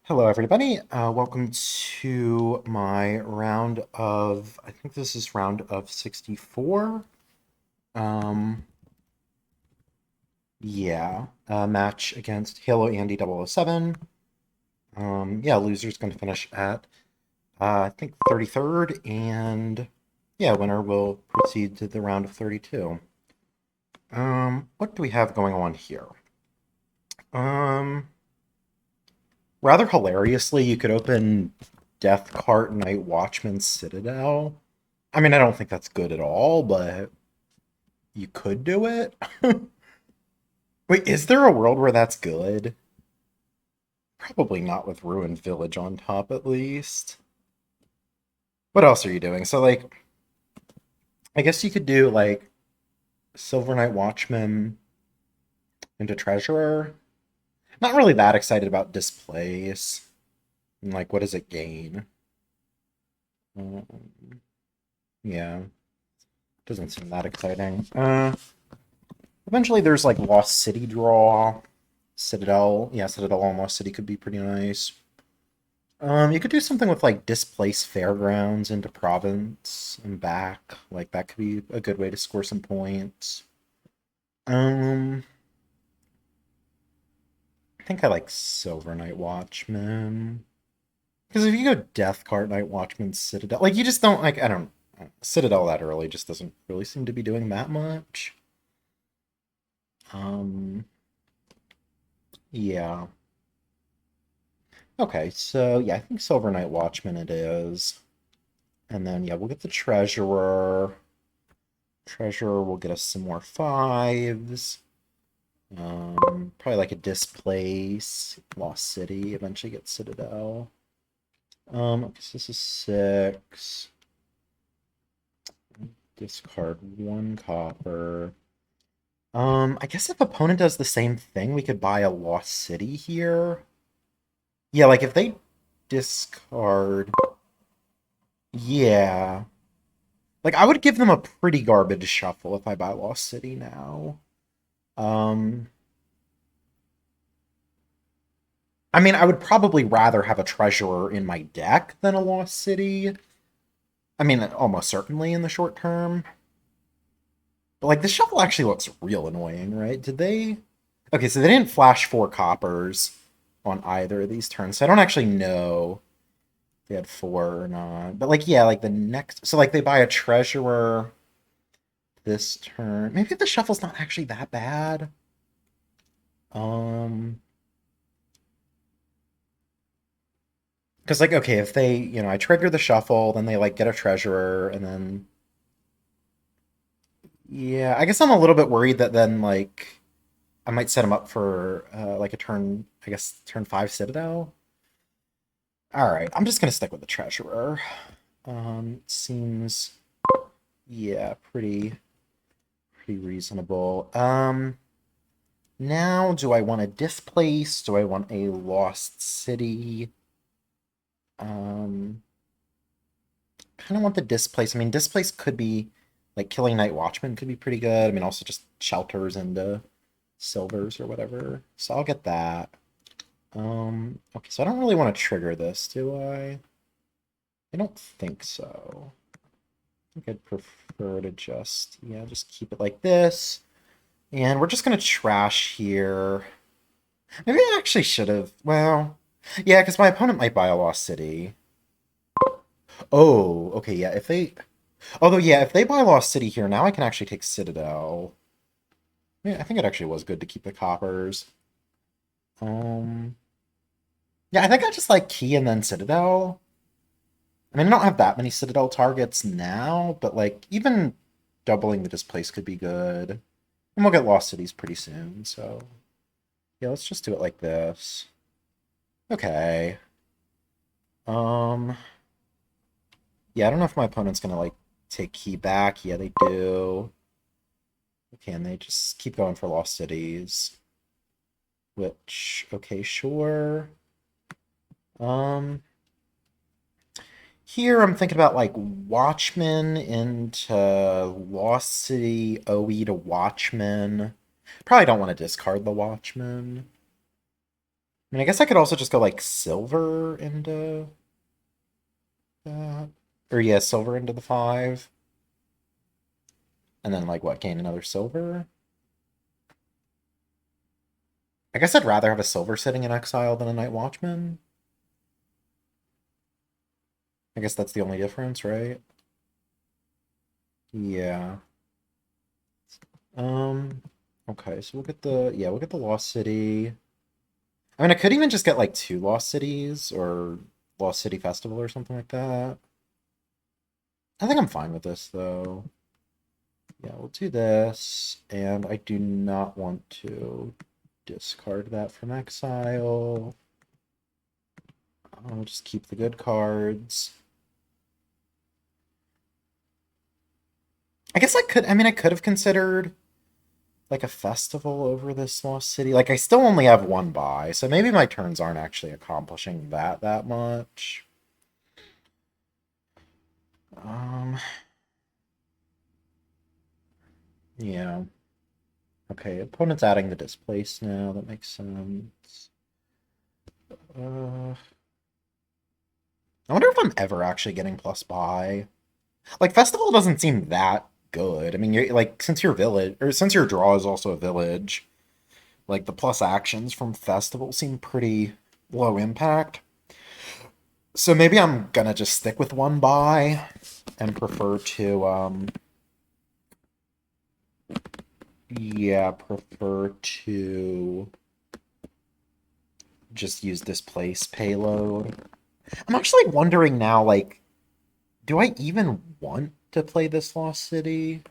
Hello, everybody. Welcome to my round of, I think this is round of 64. Um, yeah, match against HaloAndy007. Yeah, loser's going to finish at, I think, 33rd, and yeah, winner will proceed to the round of 32. What do we have going on here? Um, Rather hilariously, you could open Death Cart Night Watchman Citadel. I mean, I don't think that's good at all, but you could do it. Wait, is there a world where that's good? Probably not with Ruined Village on top, at least. What else are you doing? So, like, I guess you could do, like, Silver Knight Watchman into Treasurer. Not really that excited about Displace. And, like, what does it gain? Um, yeah, doesn't seem that exciting. Eventually there's, like, Lost City draw. Citadel. Yeah, Citadel on Lost City could be pretty nice. You could do something with like displace fairgrounds into province and back. Like that could be a good way to score some points. Um, I think I like Silver Knight Watchman. Because if you go Death Card Knight Watchman Citadel, like you just don't like I don't Citadel that early just doesn't really seem to be doing that much. Um, yeah. Okay, so yeah, I think Silver Knight Watchman it is. And then yeah, we'll get the Treasurer. Treasurer will get us some more fives. Probably like a Displace, Lost City, eventually get Citadel. Okay, so this is 6. Discard 1 copper. I guess if opponent does the same thing, we could buy a Lost City here. Yeah, like if they discard. Yeah. Like I would give them a pretty garbage shuffle if I buy Lost City now. Um, I mean, I would probably rather have a treasurer in my deck than a Lost City. I mean, almost certainly in the short term. But like, this shuffle actually looks real annoying, right? Did they? Okay, so they didn't flash 4 coppers on either of these turns, so I don't actually know if they had 4 or not. But like, yeah, like the next, so like they buy a treasurer this turn. Maybe the shuffle's not actually that bad. Um, because like, okay, if they, I trigger the shuffle, then they like get a treasurer, and then yeah, I guess I'm a little bit worried that then like I might set him up for like a turn, I guess turn 5 Citadel. All right, I'm just gonna stick with the treasurer. Seems yeah, pretty reasonable. Now do I want to displace? Do I want a lost city? Um, kind of want the displace. I mean, displace could be like killing Night Watchman could be pretty good. I mean, also just shelters into silvers or whatever. So I'll get that. Okay, so I don't really want to trigger this, do I? I don't think so. I think I'd prefer to just, yeah, just keep it like this. And we're just gonna trash here. Maybe I actually should have, well, yeah, because my opponent might buy a Lost City. Oh, okay, yeah, if they, although, yeah, if they buy Lost City here, now I can actually take Citadel. Yeah, I think it actually was good to keep the coppers. Um, yeah, I think I just like Key and then Citadel. I mean, I don't have that many Citadel targets now, but like even doubling the displace could be good. And we'll get Lost Cities pretty soon, so yeah, let's just do it like this. Okay. Um, yeah, I don't know if my opponent's gonna like take Key back. Yeah, they do. Okay, and they just keep going for Lost Cities. Which, okay, sure. Um, Here I'm thinking about like Watchmen into Lost City, OE to Watchmen. Probably don't want to discard the Watchmen. I mean, I guess I could also just go like silver into that. Or yeah, silver into the 5. And then like what, gain another silver? I guess I'd rather have a silver sitting in exile than a Night Watchman. I guess that's the only difference, right? Yeah. Um, okay, so we'll get the we'll get the Lost City. I mean, I could even just get like 2 Lost Cities or Lost City Festival or something like that. I think I'm fine with this though. Yeah, we'll do this, and I do not want to discard that from exile. I'll just keep the good cards. I guess I could have considered like a festival over this Lost City. Like I still only have 1 buy, so maybe my turns aren't actually accomplishing that much. Um, yeah. Okay, opponent's adding the displace now. That makes sense. I wonder if I'm ever actually getting plus buy. Like festival doesn't seem that good. I mean, you're like since your village or since your draw is also a village, like the plus actions from festival seem pretty low impact. So maybe I'm gonna just stick with 1 buy and prefer to yeah, prefer to just use displace payload. I'm actually wondering now, like, do I even want to play this Lost City?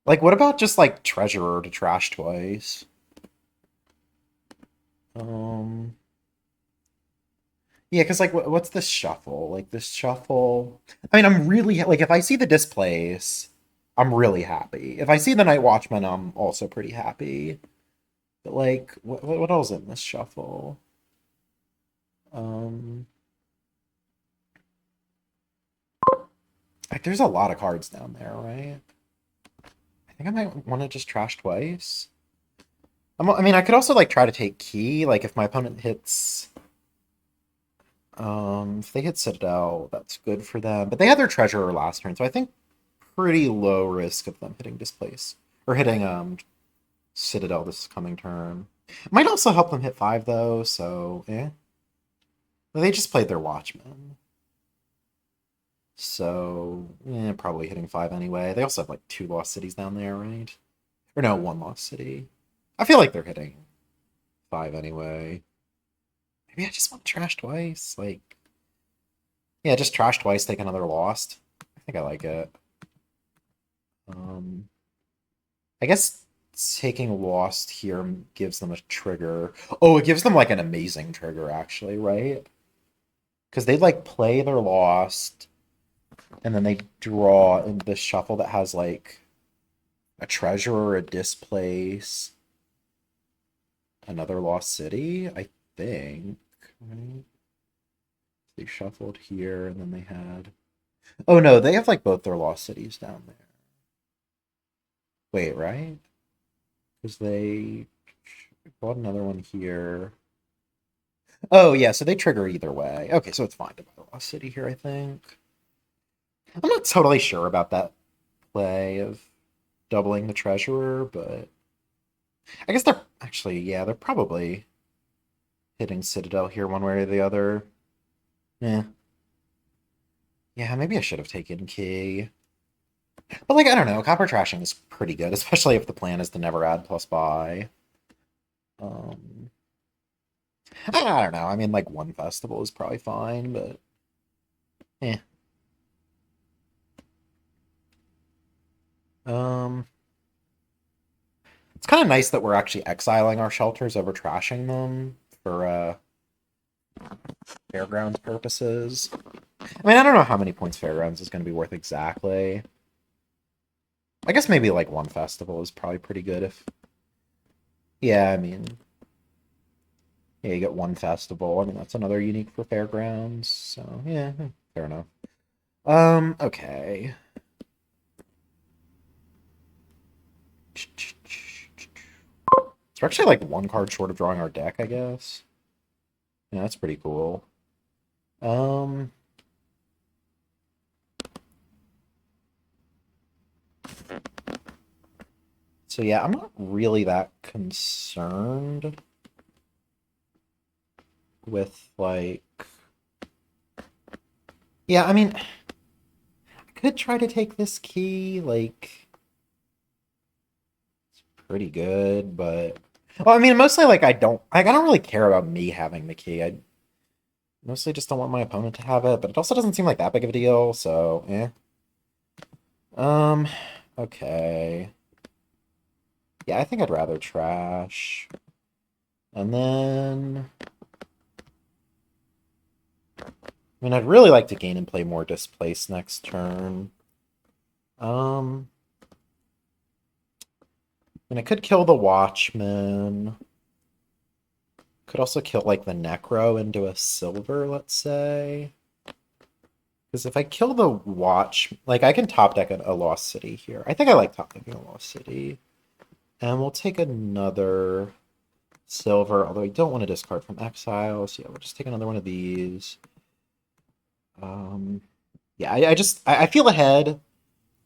Like, what about just like Treasurer to trash twice? Um, yeah, because like, what's this shuffle? Like this shuffle. I mean, I'm really like, if I see the displace, I'm really happy. If I see the Night Watchman, I'm also pretty happy. But like, what else in this shuffle? Um, like, there's a lot of cards down there, right? I think I might want to just trash twice. I mean, I could also like try to take key. Like if my opponent hits, if they hit Citadel, that's good for them. But they had their treasurer last turn, so I think pretty low risk of them hitting displace or hitting Citadel this coming turn. Might also help them hit 5 though. So yeah, they just played their Watchmen, so yeah, probably hitting 5 anyway. They also have like 2 lost cities down there, right? Or no, 1 lost city. I feel like they're hitting 5 anyway. Maybe I just want to trash twice. Like, yeah, just trash twice, take another lost. I think I like it. Um, I guess taking lost here gives them a trigger. Oh, it gives them like an amazing trigger, actually, right? Because they like play their lost, and then they draw in this shuffle that has like a treasure or a displace, another lost city, I think. Right? They shuffled here, and then they had. Oh no, they have like both their lost cities down there. Wait, right? Because they bought another one here. Oh yeah, so they trigger either way. Okay, so it's fine to buy the lost city here, I think. I'm not totally sure about that play of doubling the treasurer, but I guess they're actually, yeah, they're probably hitting Citadel here one way or the other. Yeah. Yeah, maybe I should have taken key. But like, I don't know, copper trashing is pretty good, especially if the plan is to never add plus buy. Um, I don't know. I mean, like 1 festival is probably fine, but eh. Um, it's kind of nice that we're actually exiling our shelters over trashing them for fairgrounds purposes. I mean, I don't know how many points fairgrounds is going to be worth exactly. I guess maybe like 1 festival is probably pretty good if. Yeah, I mean, yeah, you get 1 festival. I mean, that's another unique for fairgrounds. So yeah, fair enough. Okay. Let's we're actually like one card short of drawing our deck, I guess. Yeah, that's pretty cool. Um, so yeah, I'm not really that concerned with like, yeah, I mean, I could try to take this key, like, it's pretty good, but well, I mean, mostly like I don't really care about me having the key. I mostly just don't want my opponent to have it, but it also doesn't seem like that big of a deal, so eh. Um, okay. Yeah, I think I'd rather trash. And then I mean, I'd really like to gain and play more Displace next turn. Um, I could kill the Watchman. Could also kill, like, the Necro into a silver, let's say. Because if I kill the Watch... Like, I can top deck a Lost City here. I think I like top decking a Lost City. And we'll take another silver, although I don't want to discard from Exile, so yeah, we'll just take another one of these. Yeah, I feel ahead.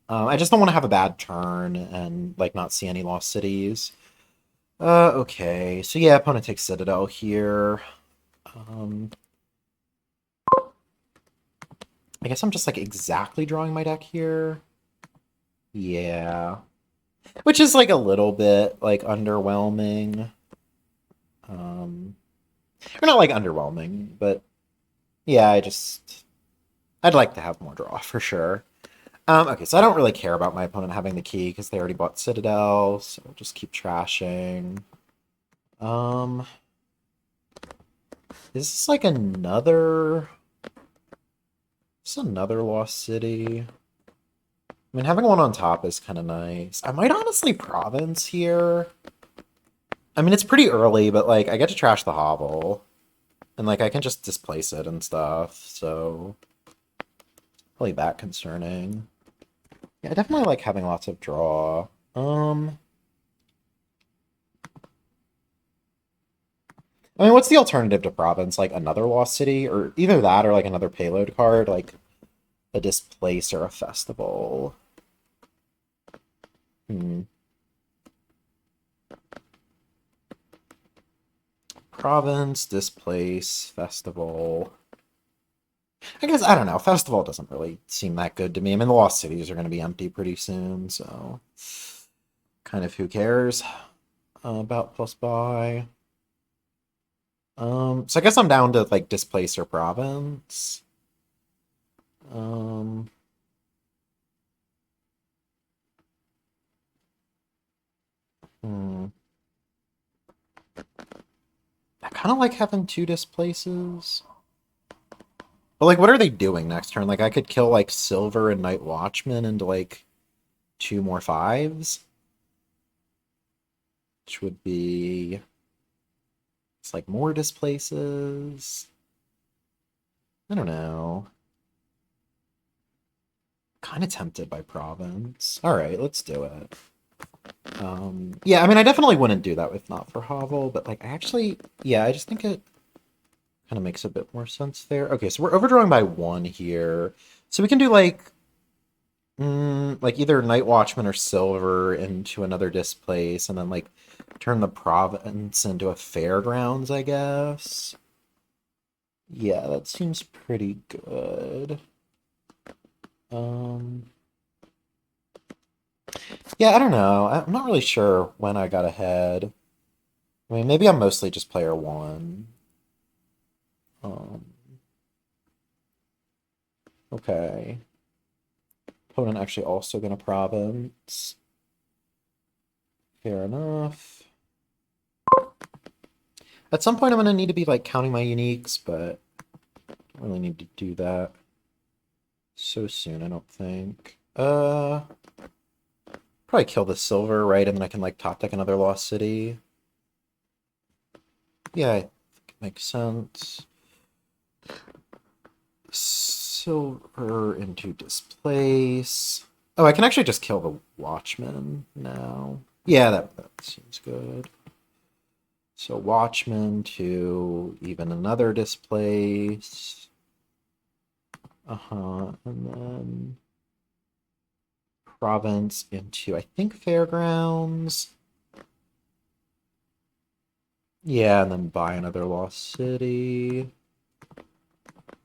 I just don't want to have a bad turn and like not see any lost cities. Okay, so yeah, opponent takes Citadel here. I guess I'm just like exactly drawing my deck here. Yeah, which is like a little bit like underwhelming. Or not like underwhelming, but yeah, I'd like to have more draw for sure. Okay, so I don't really care about my opponent having the key because they already bought Citadel, so I'll just keep trashing. Is this like another... Is this another Lost City? I mean, having one on top is kind of nice. I might honestly Province here. I mean, it's pretty early, but like, I get to trash the Hovel. And like, I can just displace it and stuff, so... Probably that concerning. Yeah, I definitely like having lots of draw. I mean, what's the alternative to Province? Like another Lost City? Or either that or like another payload card, like a Displace or a Festival. Province, Displace, Festival. I guess, I don't know. Festival doesn't really seem that good to me. I mean, the Lost Cities are going to be empty pretty soon, so kind of who cares about plus buy. So I guess I'm down to like Displace or Province. Um, hmm. I kind of like having two Displaces. But like, what are they doing next turn? Like, I could kill like Silver and Night Watchman into like two more fives, which would be it's like more Displaces. I don't know. Kind of tempted by Province. All right, let's do it. Yeah, I mean, I definitely wouldn't do that if not for Hovel, but like, I actually, yeah, I just think it kind of makes a bit more sense there. Okay, so we're overdrawing by one here. So we can do like either Night Watchman or Silver into another Displace, and then like turn the Province into a Fairgrounds, I guess. Yeah, that seems pretty good. Yeah, I don't know. I'm not really sure when I got ahead. I mean, maybe I'm mostly just player one. Um, okay. Opponent actually also gonna Province. Fair enough. At some point I'm gonna need to be like counting my uniques, but I don't really need to do that so soon, I don't think. Probably kill the silver, right? And then I can like top deck another Lost City. Yeah, I think it makes sense. Silver into Displace. Oh, I can actually just kill the Watchman now. Yeah, that seems good. So Watchman to even another displace. And then Province into, I think, Fairgrounds. Yeah, and then buy another Lost City.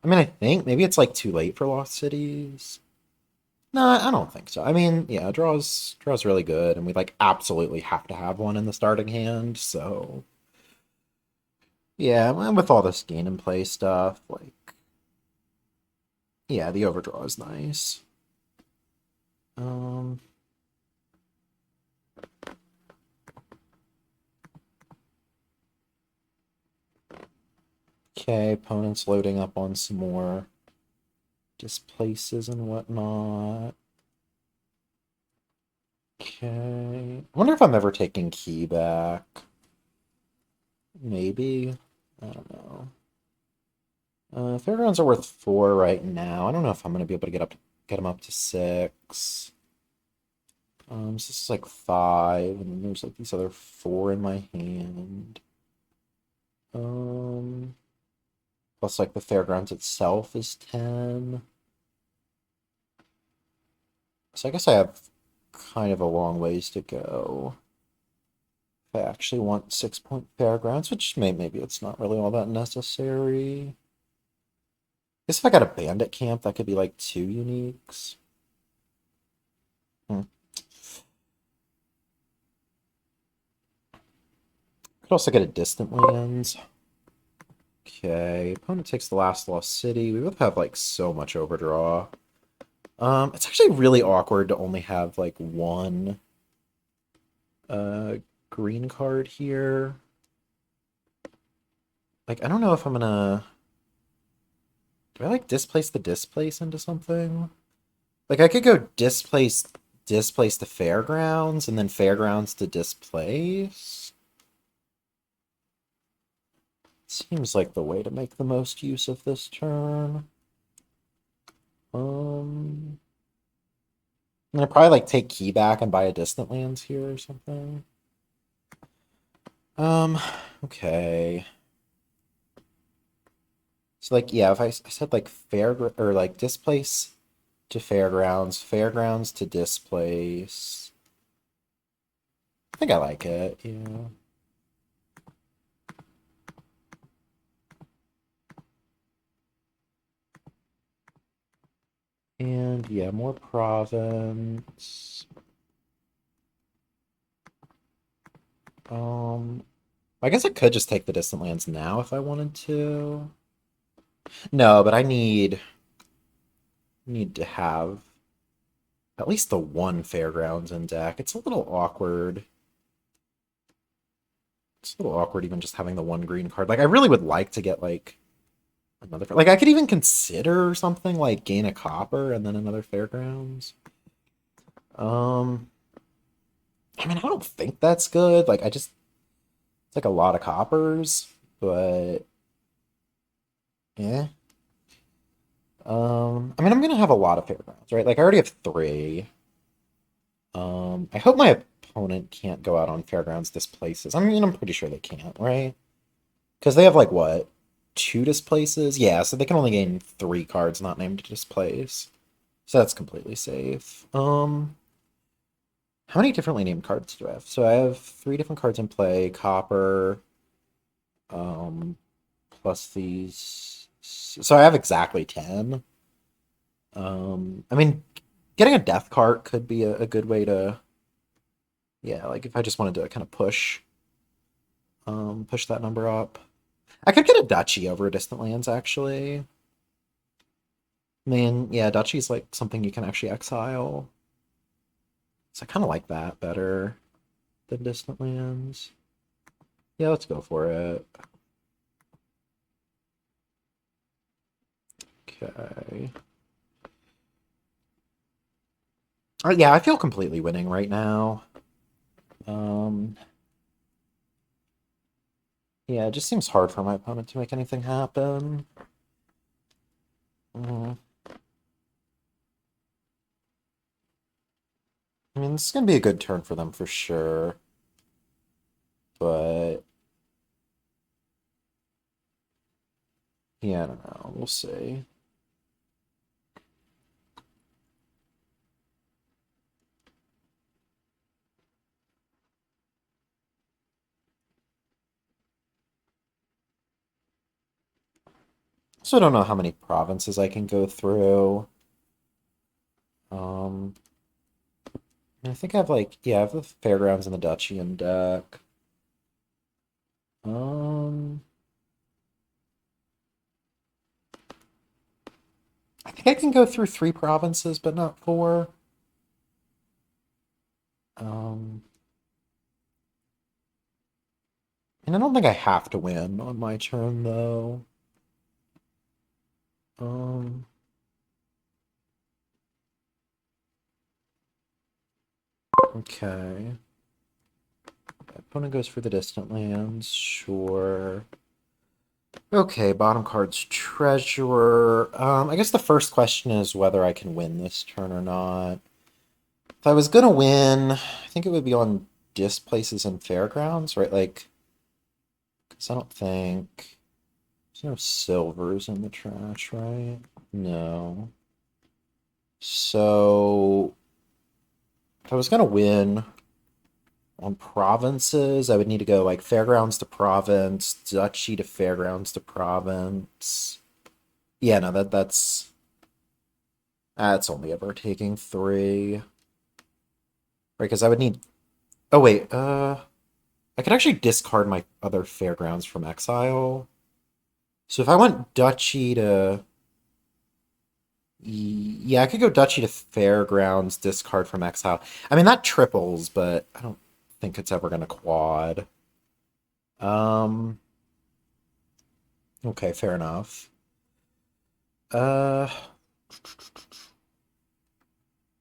I mean, I think maybe it's like too late for Lost Cities. No, I don't think so. I mean, yeah, draw's really good, and we like absolutely have to have one in the starting hand. So yeah, and with all this gain and play stuff, like yeah, the overdraw is nice. Um, okay, opponent's loading up on some more displaces and whatnot. Okay, I wonder if I'm ever taking key back. Maybe. I don't know. Fairgrounds are worth 4 right now. I don't know if I'm gonna be able to get them up to 6. So this is like 5, and then there's like these other 4 in my hand. Um, Plus like the fairgrounds itself is 10. So I guess I have kind of a long ways to go. If I actually want 6-point fairgrounds, which maybe it's not really all that necessary. I guess if I got a bandit camp, that could be like 2 uniques. Hmm. Could also get a distant lands. Okay, opponent takes the last lost city. We both have like so much overdraw. It's actually really awkward to only have like one uh green card here. Like I don't know if I'm gonna do I like displace the displace into something? Like I could go displace to fairgrounds and then fairgrounds to displace. Seems like the way to make the most use of this turn. Um I'm gonna probably like take key back and buy a distant lands here or something. Um, okay. So like yeah, if I said like fair or like displace to fairgrounds, fairgrounds to displace. I think I like it, yeah. And yeah, more province. Um, I guess I could just take the distant lands now if I wanted to. No, but I need to have at least the one fairgrounds in deck. It's a little awkward. It's a little awkward even just having the one green card. Like I really would like to get like another like I could even consider something like gain a copper and then another fairgrounds. Um I mean I don't think that's good. Like I just it's like a lot of coppers, but yeah. I mean I'm gonna have a lot of fairgrounds, right? Like I already have 3. I hope my opponent can't go out on fairgrounds displaces. I mean I'm pretty sure they can't, right? Because they have like what? 2 displaces? Yeah, so they can only gain 3 cards not named displace. So that's completely safe. How many differently named cards do I have? So I have 3 different cards in play, copper, um, plus these. So I have exactly 10. I mean, getting a death cart could be a good way to, yeah, like if I just wanted to kind of push that number up. I could get a duchy over distant lands, actually. I mean, yeah, duchy is like something you can actually exile. So I kind of like that better than distant lands. Yeah, let's go for it. Okay. Yeah, I feel completely winning right now. Um, yeah, it just seems hard for my opponent to make anything happen. Mm. I mean, this is gonna be a good turn for them for sure, but Yeah, I don't know. We'll see. So I don't know how many provinces I can go through. Um, I think I have like, yeah, I have the fairgrounds and the duchy in deck. Um, I think I can go through 3 provinces, but not 4. Um, and I don't think I have to win on my turn though. Um, okay. Opponent goes for the distant lands, sure. Okay, bottom card's Treasurer. I guess the first question is whether I can win this turn or not. If I was gonna win, I think it would be on Displaces and Fairgrounds, right? Like, because I don't think there's no silvers in the trash, right? No. So if I was gonna win on provinces, I would need to go like Fairgrounds to Province, Duchy to Fairgrounds to Province. Yeah, no, that's only ever taking 3. Right, because I would need. Oh wait, I could actually discard my other Fairgrounds from exile. So if I went Duchy to. Yeah, I could go Duchy to Fairgrounds, discard from exile. I mean, that triples, but I don't think it's ever going to quad. Um, okay, fair enough. Uh,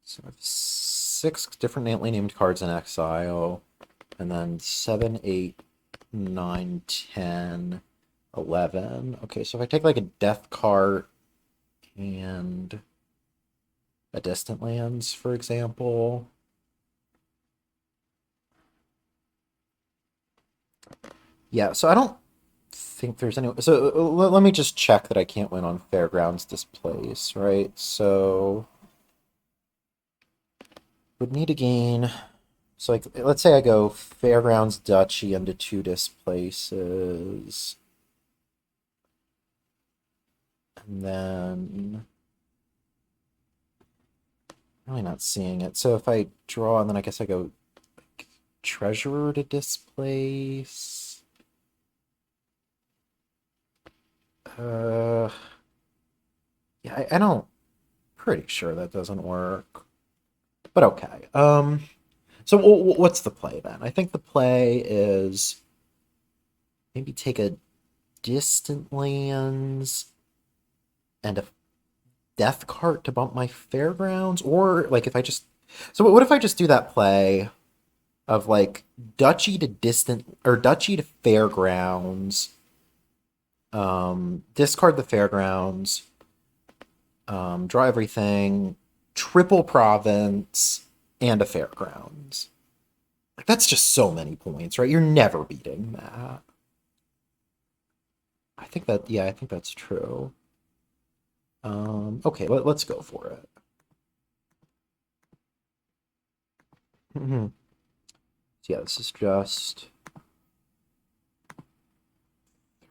so I have 6 differently named cards in exile, and then 7, 8, 9, 10, 11. Okay, so if I take like a Death card and a Distant Lands, for example. Yeah, so I don't think there's any. So let me just check that I can't win on Fairgrounds Displace, right? So would need to gain. So like, let's say I go Fairgrounds Duchy into 2 Displaces, and then really not seeing it. So if I draw, and then I guess I go like, Treasurer to Displace. Uh, yeah, I don't. Pretty sure that doesn't work. But okay. So what's the play then? I think the play is maybe take a distant lands and a death cart to bump my fairgrounds, or like if I just. So what if I just do that play of like duchy to distant or duchy to fairgrounds, discard the fairgrounds, draw everything, triple province, and a fairgrounds. Like that's just so many points, right? You're never beating that. I think that yeah, I think that's true. Okay, let's go for it. So yeah, this is just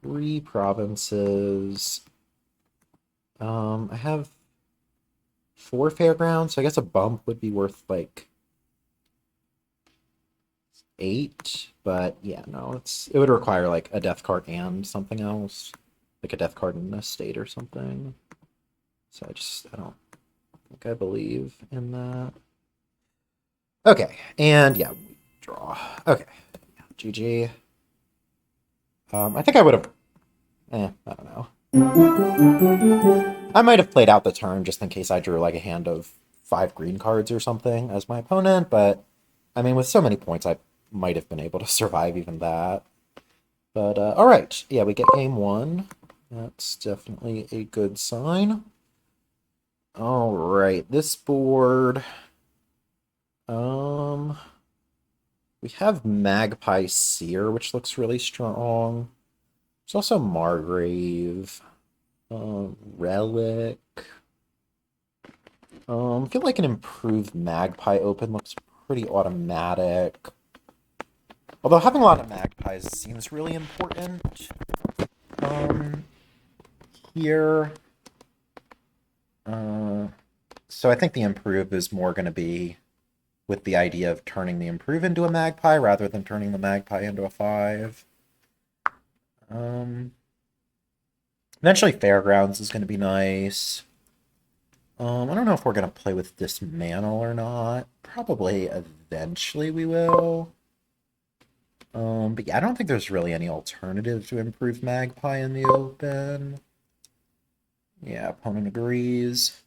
3 provinces. I have 4 fairgrounds, so I guess a bump would be worth like 8. But yeah, no, it would require like a death card and something else, like a death card in a state or something. So I don't think I believe in that. Okay, and yeah, draw. Okay, GG. I think I would have. I don't know. I might have played out the turn just in case I drew like a hand of 5 green cards or something as my opponent, but I mean, with so many points, I might have been able to survive even that. But all right, yeah, we get game 1. That's definitely a good sign. All right, this board. Um, we have Magpie Seer, which looks really strong. There's also Margrave. Relic. I feel like an improved Magpie open looks pretty automatic. Although having a lot of Magpies seems really important. Um, Here. Uh, so I think the improve is more going to be with the idea of turning the improve into a Magpie rather than turning the Magpie into a 5. Um, Eventually Fairgrounds is going to be nice. I don't know if we're going to play with Dismantle or not. Probably eventually we will. But yeah, I don't think there's really any alternative to improve Magpie in the open. Yeah, opponent agrees.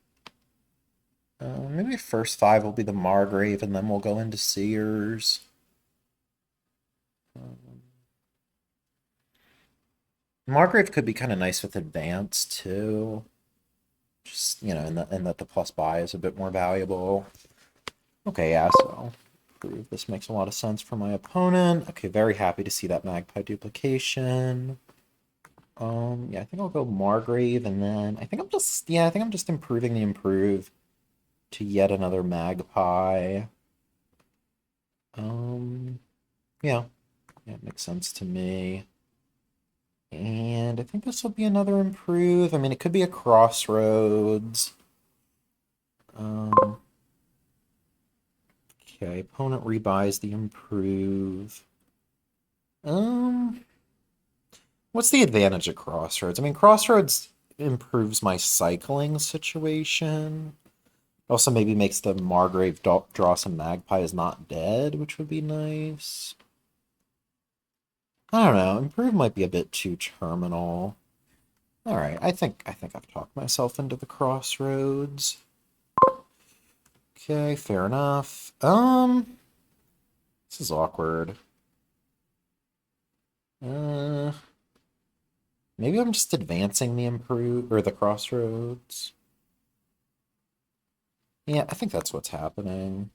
Maybe first 5 will be the Margrave, and then we'll go into Seers. Margrave could be kind of nice with advance too. Just, in that the plus buy is a bit more valuable. Okay, yeah, so prove this makes a lot of sense for my opponent. Okay, very happy to see that Magpie duplication. Yeah, I think I'll go Margrave, and then I think I'm just improving the improve to yet another Magpie. Yeah, it makes sense to me. And I think this will be another improve. I mean, it could be a crossroads. Okay, opponent rebuys the improve. What's the advantage of crossroads? I mean, crossroads improves my cycling situation. Also maybe makes the Margrave draw some Magpie is not dead, which would be nice. I don't know. Improve might be a bit too terminal. All right, I think I've talked myself into the crossroads. Okay, fair enough. This is awkward. Maybe I'm just advancing the improve or the crossroads. Yeah, I think that's what's happening.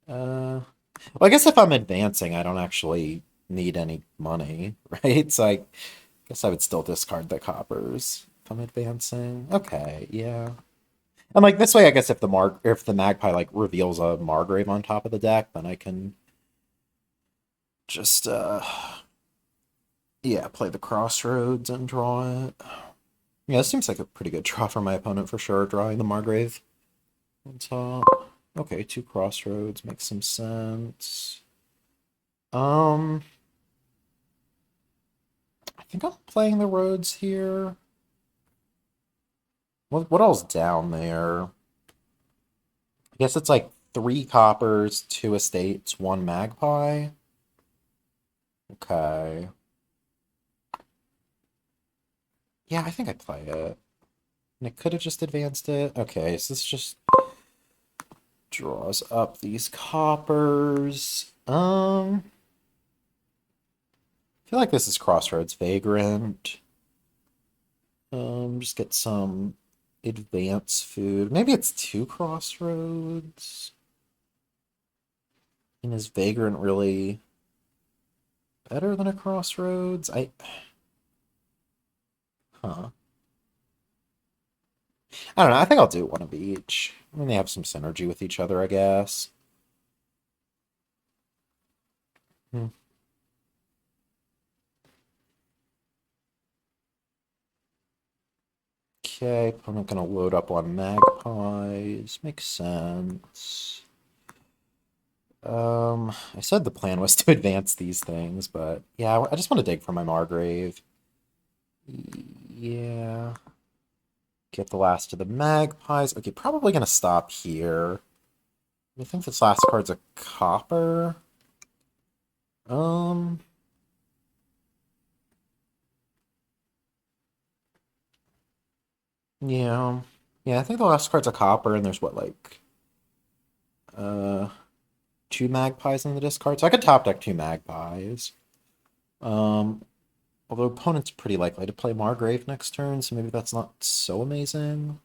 Well, I guess if I'm advancing, I don't actually need any money, right? So I guess I would still discard the coppers if I'm advancing. Okay, yeah. And like this way, I guess if the Magpie like reveals a Margrave on top of the deck, then I can just yeah, play the crossroads and draw it. Yeah, this seems like a pretty good draw for my opponent for sure, drawing the Margrave on top. Okay, 2 crossroads makes some sense. I think I'm playing the roads here. What else down there? I guess it's like 3 coppers, 2 estates, 1 Magpie. Okay. Yeah, I think I play it. And it could have just advanced it. Okay, so this just draws up these coppers. I feel like this is Crossroads Vagrant. Just get some advance food. Maybe it's 2 Crossroads. And is Vagrant really better than a Crossroads? Huh. I don't know. I think I'll do one of each. I mean, they have some synergy with each other, I guess. Hmm. Okay, I'm not gonna load up on magpies. Makes sense. I said the plan was to advance these things, but yeah, I just want to dig for my Margrave. Yeah. Get the last of the magpies. Okay, probably gonna stop here. I think this last card's a copper. Um, yeah. Yeah, I think the last card's a copper, and there's what, like, uh, 2 magpies in the discard. So I could top deck 2 magpies. Um, Although opponent's pretty likely to play Margrave next turn, so maybe that's not so amazing.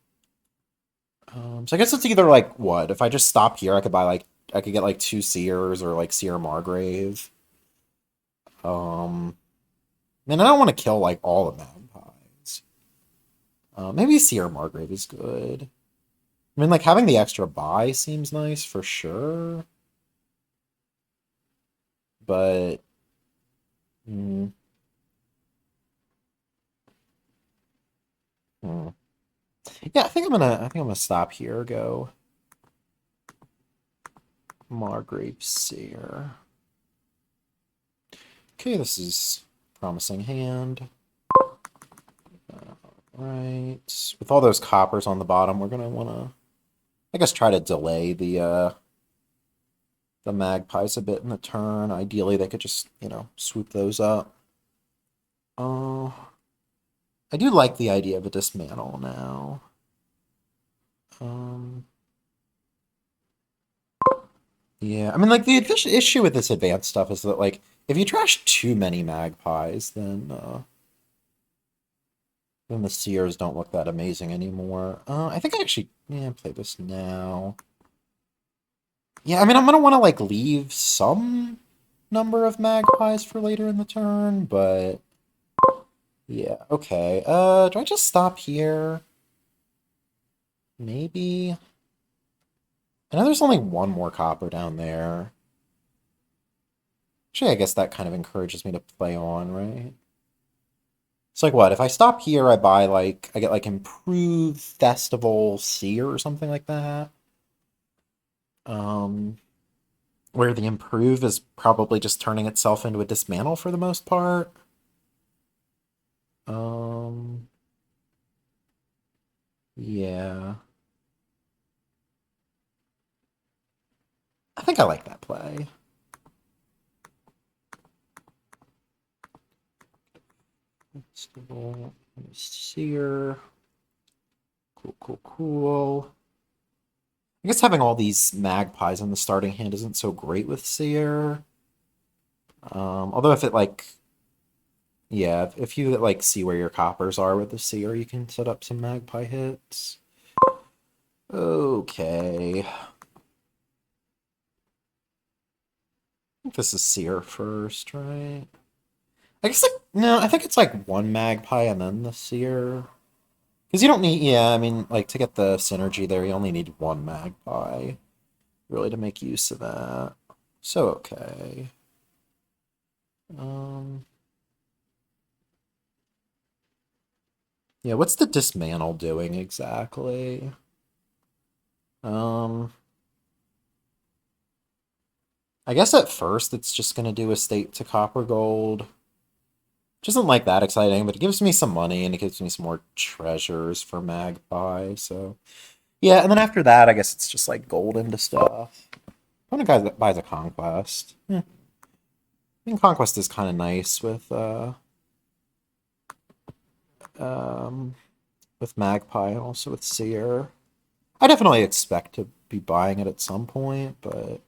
So I guess it's either like what? If I just stop here, I could get like 2 Seers or like Seer Margrave. Man, I don't want to kill like all the magpies. Maybe Seer Margrave is good. I mean, like, having the extra buy seems nice for sure, but mm, hmm. Yeah, I think I'm gonna stop here. Go Margrave Seer. Okay, this is promising hand. Right, with all those coppers on the bottom, we're gonna wanna, I guess, try to delay the magpies a bit in the turn. Ideally, they could just, swoop those up. Oh, I do like the idea of a dismantle now. Um, yeah, I mean, like, the issue with this advanced stuff is that, like, if you trash too many magpies, then the seers don't look that amazing anymore. I think I actually, yeah, play this now. Yeah, I mean, I'm gonna want to, like, leave some number of magpies for later in the turn, but yeah, okay. Do I just stop here? Maybe. I know there's only one more copper down there. Actually, I guess that kind of encourages me to play on, right? It's like what? If I stop here, I buy like I get like improved festival seer or something like that. Um, where the improve is probably just turning itself into a dismantle for the most part. Um, yeah. I think I like that play. Festival, seer. Cool, cool, cool. I guess having all these magpies in the starting hand isn't so great with seer. Although if it like, yeah, if you like see where your coppers are with the seer, you can set up some magpie hits. Okay. I think this is seer first, right? I guess like no, I think it's like one magpie and then the seer. Because you don't need, yeah, I mean, like to get the synergy there, you only need one magpie really to make use of that. So okay. Um, yeah, what's the dismantle doing exactly? Um, I guess at first it's just gonna do estate to copper gold. Which isn't like that exciting, but it gives me some money and it gives me some more treasures for Magpie. So yeah, and then after that, I guess it's just like gold into stuff. When a guy that buys a conquest, I think conquest is kind of nice um, with Magpie and also with Seer. I definitely expect to be buying it at some point, but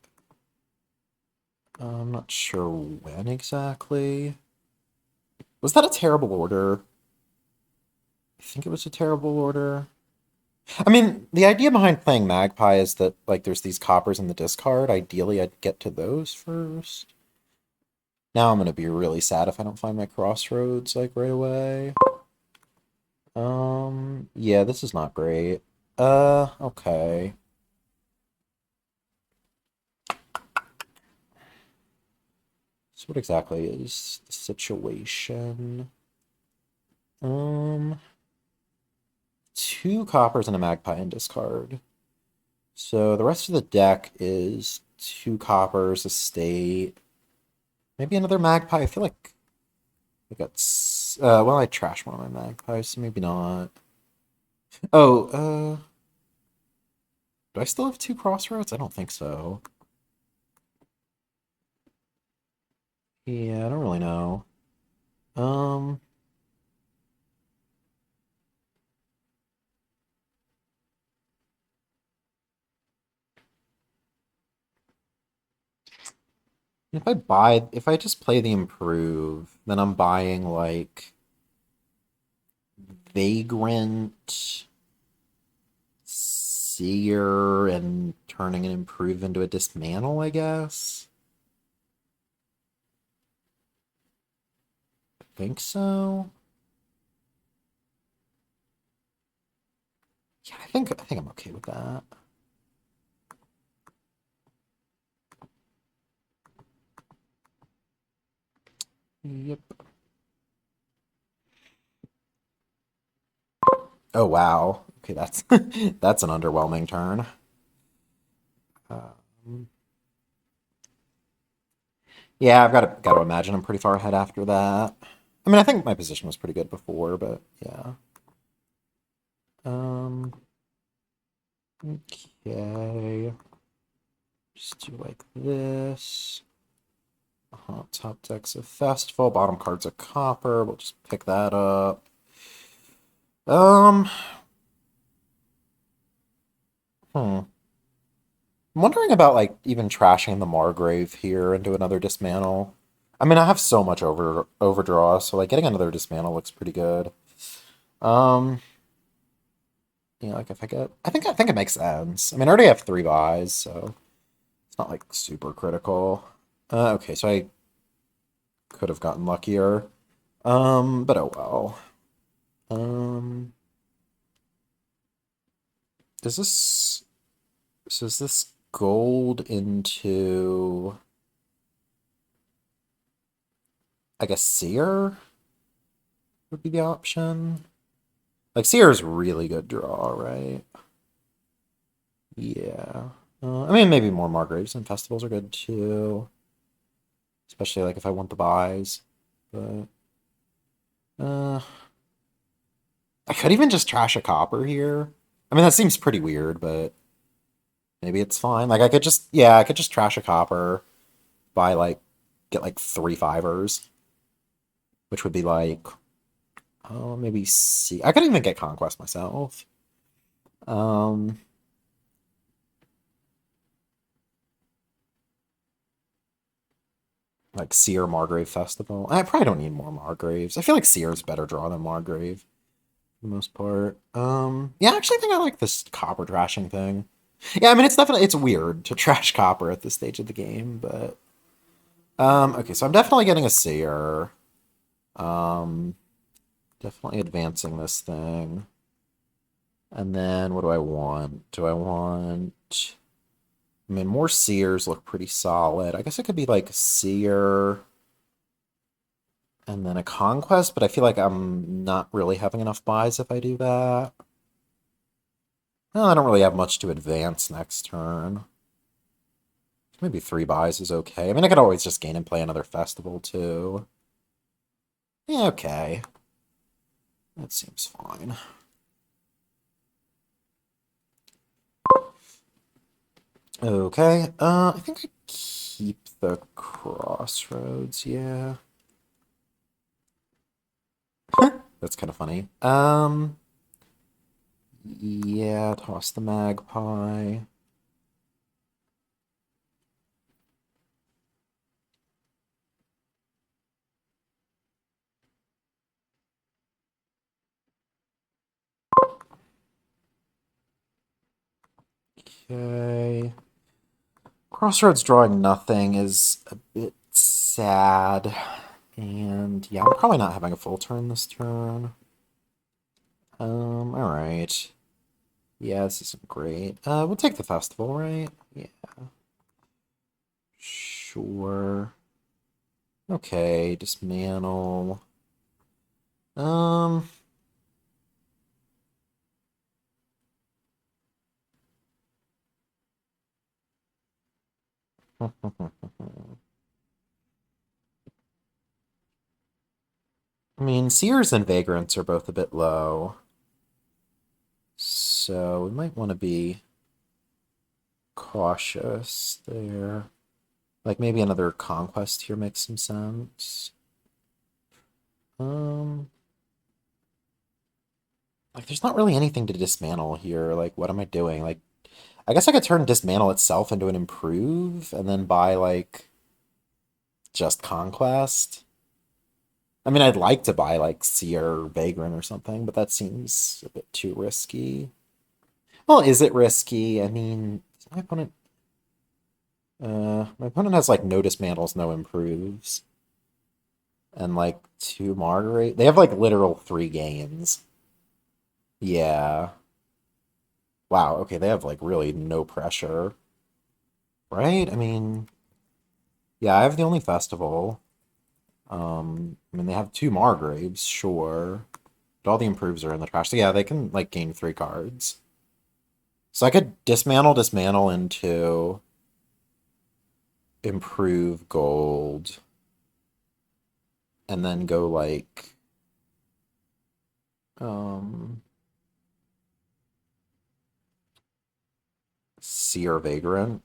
I'm not sure when exactly. Was that a terrible order? I think it was a terrible order. I mean, the idea behind playing Magpie is that, like, there's these coppers in the discard. Ideally, I'd get to those first. Now I'm gonna be really sad if I don't find my crossroads, like, right away. Yeah, this is not great. Okay. So what exactly is the situation? Um, two coppers and a Magpie in discard. So the rest of the deck is two coppers, a state, maybe another Magpie. I feel like I got well, I trashed one of my magpies, so maybe not. Oh, do I still have two crossroads? I don't think so. Yeah, I don't really know. Um, if I just play the improve, then I'm buying like Vagrant, Seer, and turning an improve into a dismantle, I guess. I think so. Yeah, I think I'm okay with that. Yep. Oh wow. Okay, that's that's an underwhelming turn. Um, yeah, I've got to imagine I'm pretty far ahead after that. I mean, I think my position was pretty good before, but yeah. Um, okay. Just do like this. Top deck's a festival. Bottom card's a copper. We'll just pick that up. Um, hmm. I'm wondering about like even trashing the Margrave here into another dismantle. I mean, I have so much overdraw, so like getting another dismantle looks pretty good. Um, like if I think it makes sense. I mean, I already have three buys, so it's not like super critical. Okay, so I could have gotten luckier. But oh well. Um, is this so is this gold into I guess seer would be the option. Like seer is really good draw, right? Yeah. I mean, maybe more Margraves and festivals are good too, especially like if I want the buys. But uh, I could even just trash a copper here. I mean, that seems pretty weird, but maybe it's fine. Like I could just trash a copper, buy like get like three fivers, which would be like oh maybe C. I could even get conquest myself. Um, like Seer Margrave Festival. I probably don't need more Margraves. I feel like Seer's better draw than Margrave for the most part. Yeah, I actually think I like this copper trashing thing. Yeah, I mean it's weird to trash copper at this stage of the game, but okay, so I'm definitely getting a Seer. Um, definitely advancing this thing. And then what do I want? Do I want I mean more Seers look pretty solid. I guess it could be like Seer and then a conquest, but I feel like I'm not really having enough buys if I do that. Well, I don't really have much to advance next turn. Maybe three buys is okay. I mean, I could always just gain and play another festival too. Yeah, okay. That seems fine. Okay, I think I keep the crossroads, yeah. That's kind of funny. Yeah, toss the magpie. Okay. Crossroads drawing nothing is a bit sad. And yeah, I'm probably not having a full turn this turn. Alright. Yeah, this isn't great. We'll take the festival, right? Yeah. Sure. Okay, dismantle. Um, I mean, Seers and Vagrants are both a bit low. So we might want to be cautious there. Like maybe another conquest here makes some sense. Um, like there's not really anything to dismantle here. Like what am I doing? Like I guess I could turn dismantle itself into an improve and then buy like just conquest. I mean, I'd like to buy like Seer or Vagrant or something, but that seems a bit too risky. Well, is it risky? I mean, my opponent has like no dismantles, no improves, and like two Marguerite. They have like literal three gains. Yeah. Wow, okay, they have like really no pressure, right? I mean, yeah, I have the only festival. I mean, they have two Margraves, sure. But all the improves are in the trash. So yeah, they can like gain 3 cards. So I could dismantle into improve gold, and then go like um Seer Vagrant.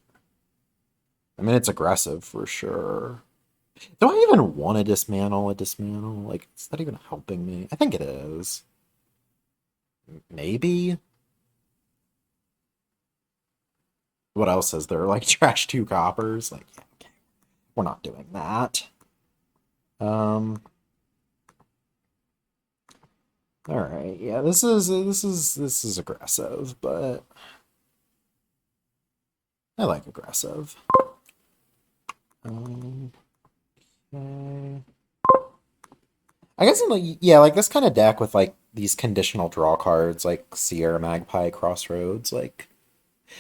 I mean, it's aggressive for sure. Do I even want to dismantle a dismantle? Like, is that even helping me? I think it is. Maybe. What else is there? Like trash 2 coppers? Like, yeah, okay. We're not doing that. Um. All right. Yeah. This is aggressive, but I like aggressive. Um. Okay. I guess in like yeah, like this kind of deck with like these conditional draw cards, like Sierra Magpie Crossroads, like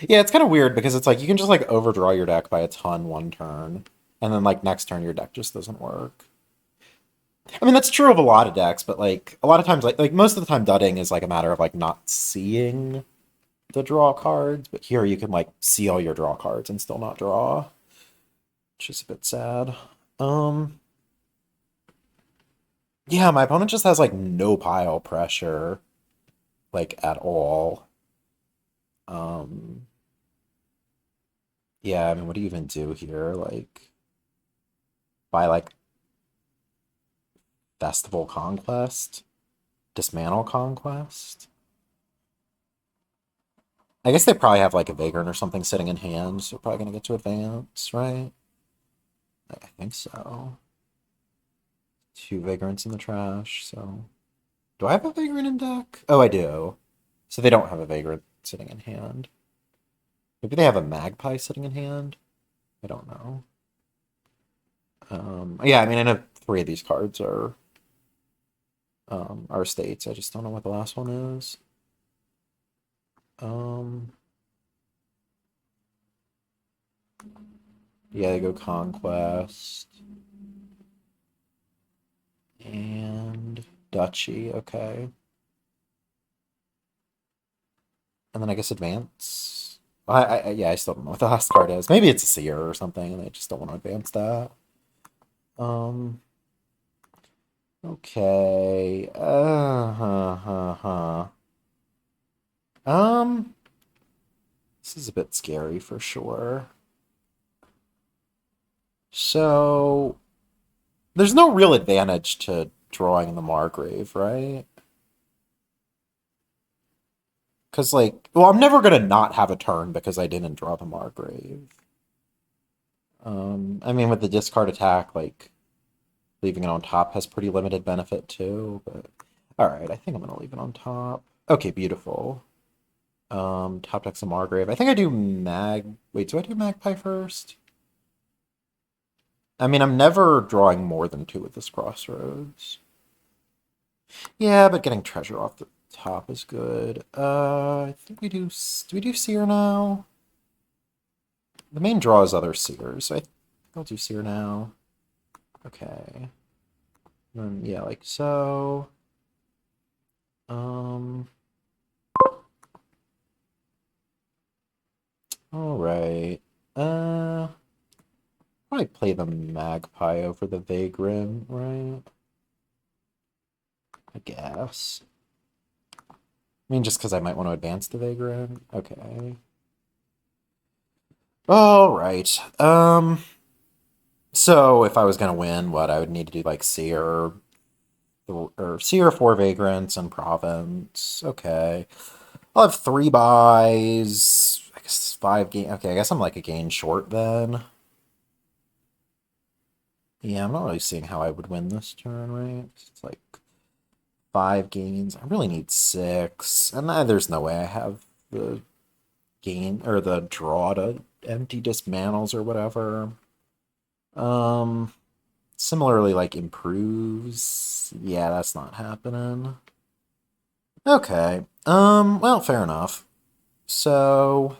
yeah, it's kind of weird because it's like you can just like overdraw your deck by a ton one turn, and then like next turn your deck just doesn't work. I mean that's true of a lot of decks, but like a lot of times like most of the time dudding is like a matter of like not seeing the draw cards, but here you can like see all your draw cards and still not draw, which is a bit sad. Um yeah, my opponent just has like no pile pressure like at all. Um yeah, I mean what do you even do here? Like buy like Festival Conquest? Dismantle Conquest? I guess they probably have like a Vagrant or something sitting in hand, so we're probably gonna get to advance, right? I think so. 2 Vagrants in the trash, so. Do I have a Vagrant in deck? Oh, I do. So they don't have a Vagrant sitting in hand. Maybe they have a Magpie sitting in hand? I don't know. Yeah, I mean, I know 3 of these cards are states. I just don't know what the last one is. Um, yeah, they go Conquest. And Duchy, okay. And then I guess Advance. Yeah, I still don't know what the last card is. Maybe it's a Seer or something, and I just don't want to advance that. Um, okay. Um, this is a bit scary for sure. So, there's no real advantage to drawing the Margrave, right? Because, like, well, I'm never gonna not have a turn because I didn't draw the Margrave. I mean, with the discard attack, like, leaving it on top has pretty limited benefit too, but all right, I think I'm gonna leave it on top. Okay, beautiful. Top deck's a Margrave. I think I do Wait, do I do Magpie first? I mean, I'm never drawing more than 2 with this Crossroads. Yeah, but getting treasure off the top is good. I think we do. Do we do Seer now? The main draw is other Seers, so I think I'll do Seer now. Okay. Yeah, like so. Um. All right. Probably play the Magpie over the Vagrant, right? I guess. I mean, just because I might want to advance the Vagrant. Okay. All right. So if I was gonna win, what I would need to do like Seer or Seer 4 Vagrants and Province. Okay. I'll have 3 buys. I guess 5 gain. Okay, I guess I'm like a gain short then. Yeah, I'm not really seeing how I would win this turn, right? It's like 5 gains. I really need 6. And there's no way I have the gain or the draw to empty dismantles or whatever. Um, Similarly, like improves. Yeah, that's not happening. Okay. Well, fair enough. So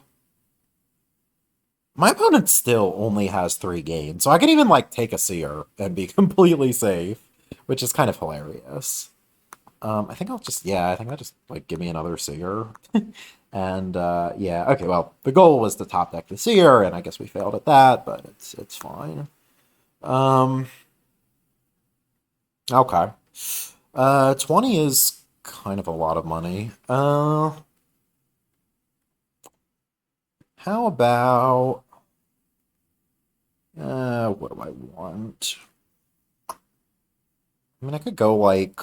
my opponent still only has 3 gains, so I can even like take a seer and be completely safe, which is kind of hilarious. I think I'll just yeah, I think I'll just like give me another seer. And yeah, okay, well, the goal was to top deck the seer, and I guess we failed at that, but it's fine. Um okay. 20 is kind of a lot of money. How about what do I want? I mean, I could go like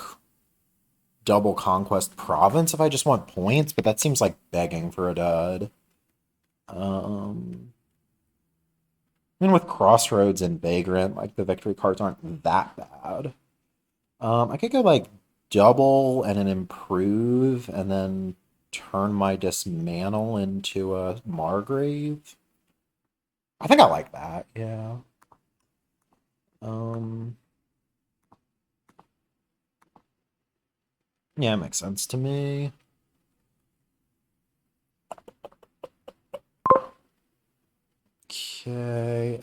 double conquest province if I just want points, but that seems like begging for a dud. I mean, with Crossroads and Vagrant, like the victory cards aren't that bad. I could go like double and an improve, and then turn my dismantle into a Margrave. I think I like that. Yeah. Um. Yeah, it makes sense to me. Okay.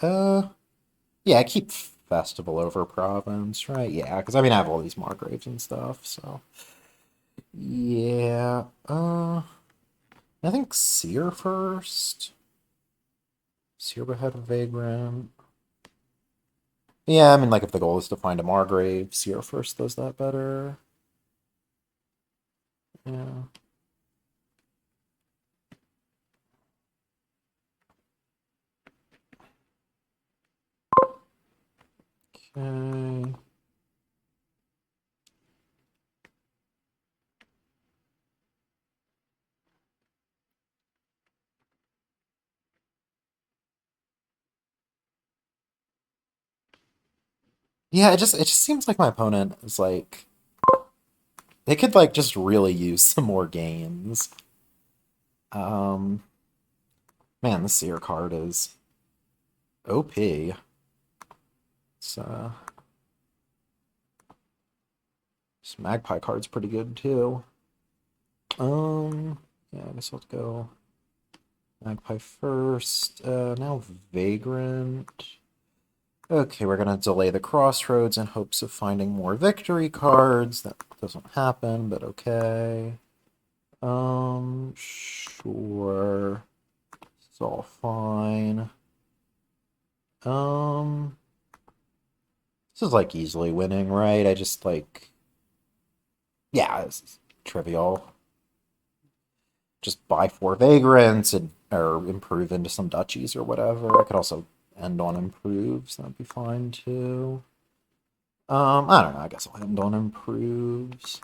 Yeah, I keep Festival over Province, right? Yeah, because I mean I have all these Margraves and stuff, so yeah. I think Seer first. Seer behead of Vagrant. Yeah, I mean like if the goal is to find a Margrave, Seer first does that better. Yeah. Okay. Yeah, it just seems like my opponent is like they could like just really use some more gains. Um Man, the Seer card is OP. So this Magpie card's pretty good too. Yeah, I guess let's go Magpie first. Now Vagrant. Okay, we're gonna delay the Crossroads in hopes of finding more victory cards. That doesn't happen, but okay. Sure. It's all fine. Um, this is like easily winning, right? I just like, yeah, this is trivial. Just buy 4 vagrants and or improve into some duchies or whatever. I could also end on improves. That'd be fine too. I don't know. I guess I'll end on improves.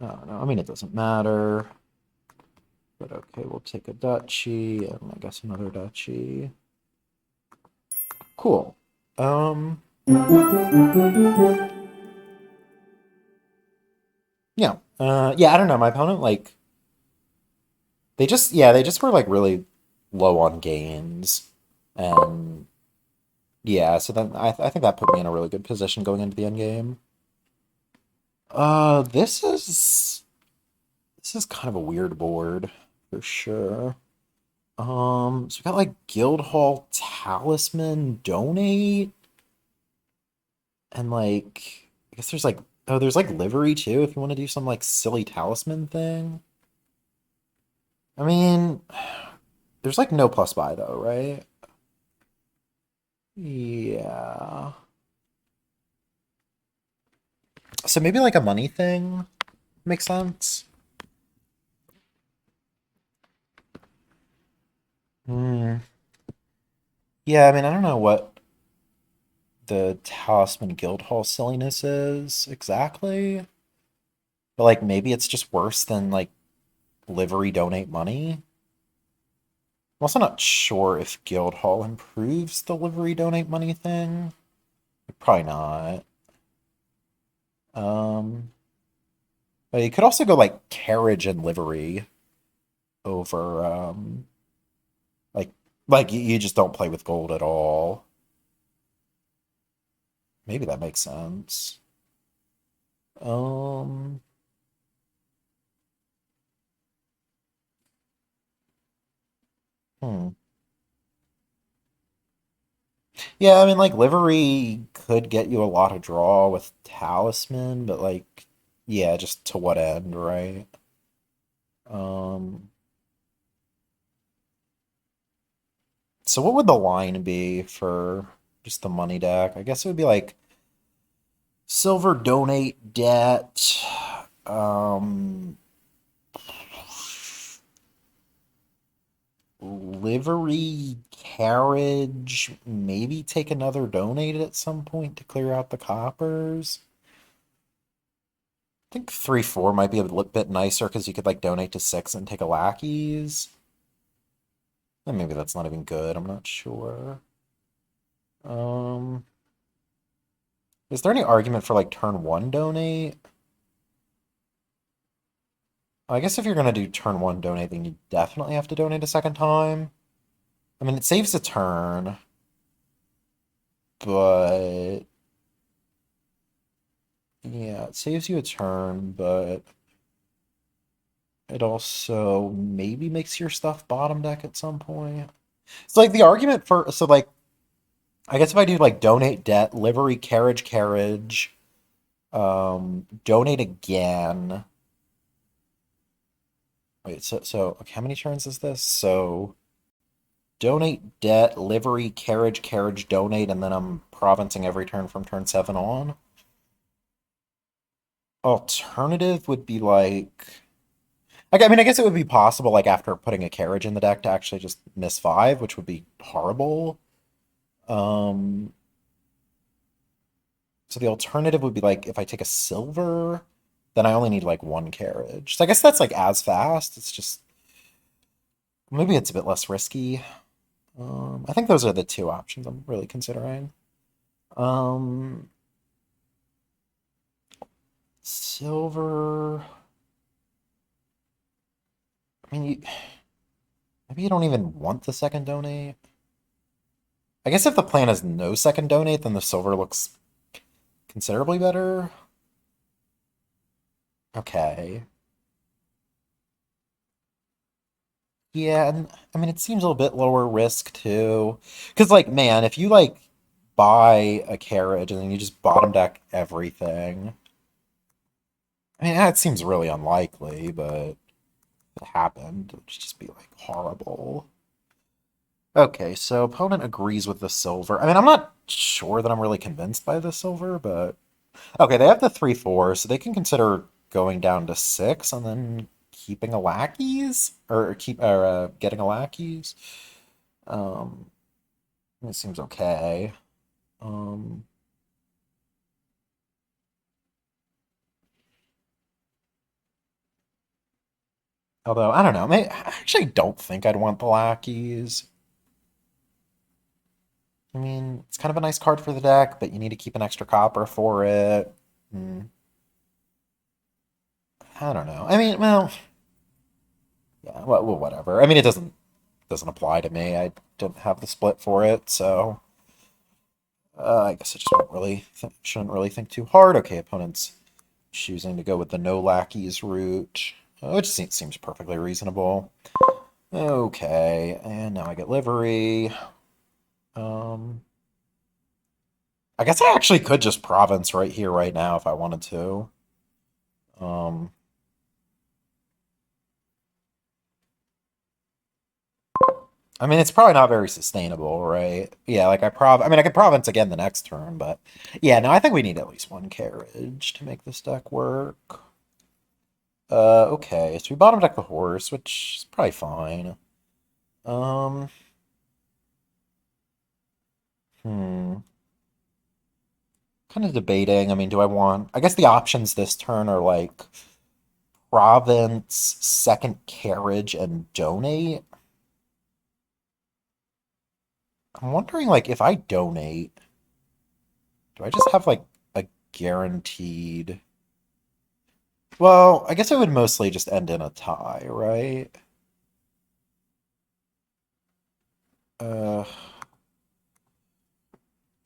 I don't know. I mean, it doesn't matter. But okay, we'll take a duchy and I guess another duchy. Cool. Yeah. Yeah, I don't know. My opponent, like, they just were like really low on gains. And yeah, so then I think that put me in a really good position going into the end game. This is kind of a weird board for sure. So we got like Guildhall Talisman Donate and like I guess there's like oh there's like livery too if you want to do some like silly talisman thing. I mean, there's like no plus buy though, right? Yeah. So maybe like a money thing makes sense. Hmm. Yeah, I mean, I don't know what the Talisman Guildhall silliness is exactly, but like maybe it's just worse than like livery donate money. I'm also not sure if Guildhall improves the livery donate money thing. Probably not. Um, but you could also go like carriage and livery over like you just don't play with gold at all. Maybe that makes sense. Um, Hmm. Yeah, I mean, like, livery could get you a lot of draw with talisman, but like, yeah, just to what end, right? Um, so what would the line be for just the money deck? I guess it would be like silver donate debt, um, livery carriage, maybe take another donate at some point to clear out the coppers. I think 3-4 might be a little bit nicer because you could like donate to 6 and take a lackeys. And maybe that's not even good, I'm not sure. Um, is there any argument for like turn 1 donate? I guess if you're gonna do turn 1 donate, then you definitely have to donate a second time. I mean, it saves a turn, but yeah, it saves you a turn, but it also maybe makes your stuff bottom deck at some point. It's like the argument for so like I guess if I do like donate debt, livery carriage, donate again. Wait, so okay, how many turns is this? So donate debt, livery carriage, donate, and then I'm provincing every turn from turn 7 on. Alternative would be like I mean, I guess it would be possible, like after putting a carriage in the deck, to actually just miss 5, which would be horrible. Um, so the alternative would be like if I take a silver, then I only need like 1 carriage. So I guess that's like as fast. It's just maybe it's a bit less risky. I think those are the two options I'm really considering. Um, silver. I mean, maybe you don't even want the second donate. I guess if the plan is no second donate, then the silver looks considerably better. Okay. Yeah, and I mean it seems a little bit lower risk too. Because like, man, if you like buy a carriage and then you just bottom deck everything, I mean that seems really unlikely, but if it happened, it would just be like horrible. Okay, so opponent agrees with the silver. I mean, I'm not sure that I'm really convinced by the silver, but okay, they have the 3-4, so they can consider going down to 6 and then keeping a lackeys or keep or getting a lackeys. Um, it seems okay. Um, although I don't know, I actually don't think I'd want the lackeys. I mean, it's kind of a nice card for the deck, but you need to keep an extra copper for it. Hmm, I don't know. I mean, well, yeah, well, whatever. I mean, it doesn't apply to me. I don't have the split for it, so I guess I just won't really shouldn't really think too hard. Okay, opponent's choosing to go with the no lackeys route, which seems perfectly reasonable. Okay, and now I get livery. Um, I guess I actually could just province right here, right now, if I wanted to. Um, I mean, it's probably not very sustainable, right? Yeah, like I mean, I could province again the next turn, but yeah, no, I think we need at least 1 carriage to make this deck work. Okay, so we bottom deck the horse, which is probably fine. Um, hmm. Kind of debating. I mean, do I want... I guess the options this turn are like province, second carriage, and donate. I'm wondering, like, if I donate, do I just have like a guaranteed... Well, I guess it would mostly just end in a tie, right? Uh,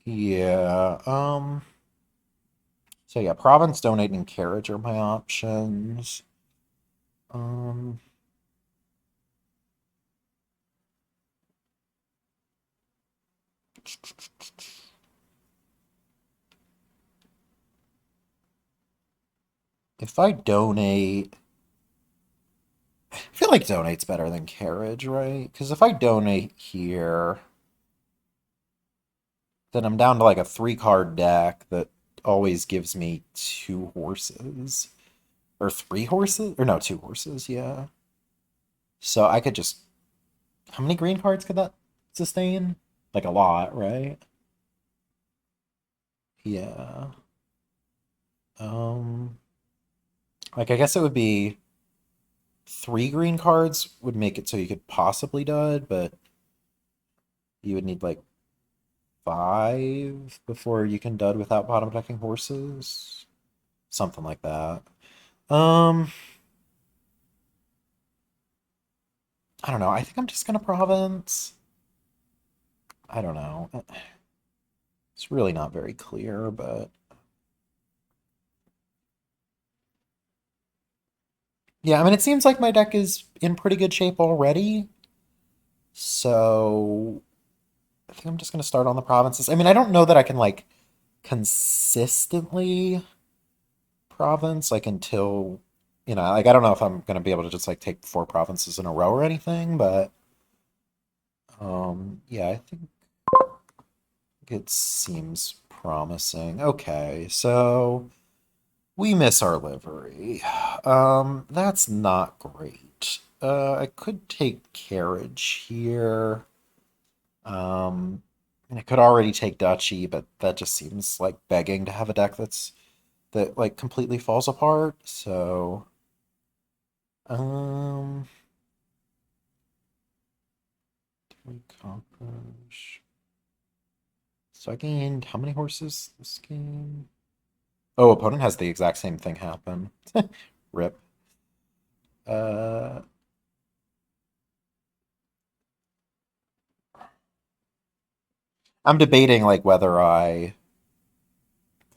yeah. So yeah, province, donate, and carriage are my options. Um, If I donate, I feel like donate's better than carriage, right? Because if I donate here, then I'm down to like a 3 card deck that always gives me 2 horses. Or 3 horses? Or no, 2 horses, yeah. So I could just. How many green cards could that sustain? Like a lot, right? Yeah. Um, like I guess it would be 3 green cards would make it so you could possibly dud, but you would need like 5 before you can dud without bottom decking horses. Something like that. Um, I don't know. I think I'm just gonna province. I don't know. It's really not very clear, but yeah, I mean, it seems like my deck is in pretty good shape already. So I think I'm just gonna start on the provinces. I mean, I don't know that I can like consistently province like until like I don't know if I'm gonna be able to just like take 4 provinces in a row or anything, but yeah, I think it seems promising. Okay, so we miss our livery. That's not great. I could take carriage here. And I could already take duchy, but that just seems like begging to have a deck that like completely falls apart. So, um, three coppers. So I gained how many horses this game? Oh, opponent has the exact same thing happen. Rip. Uh, I'm debating like whether I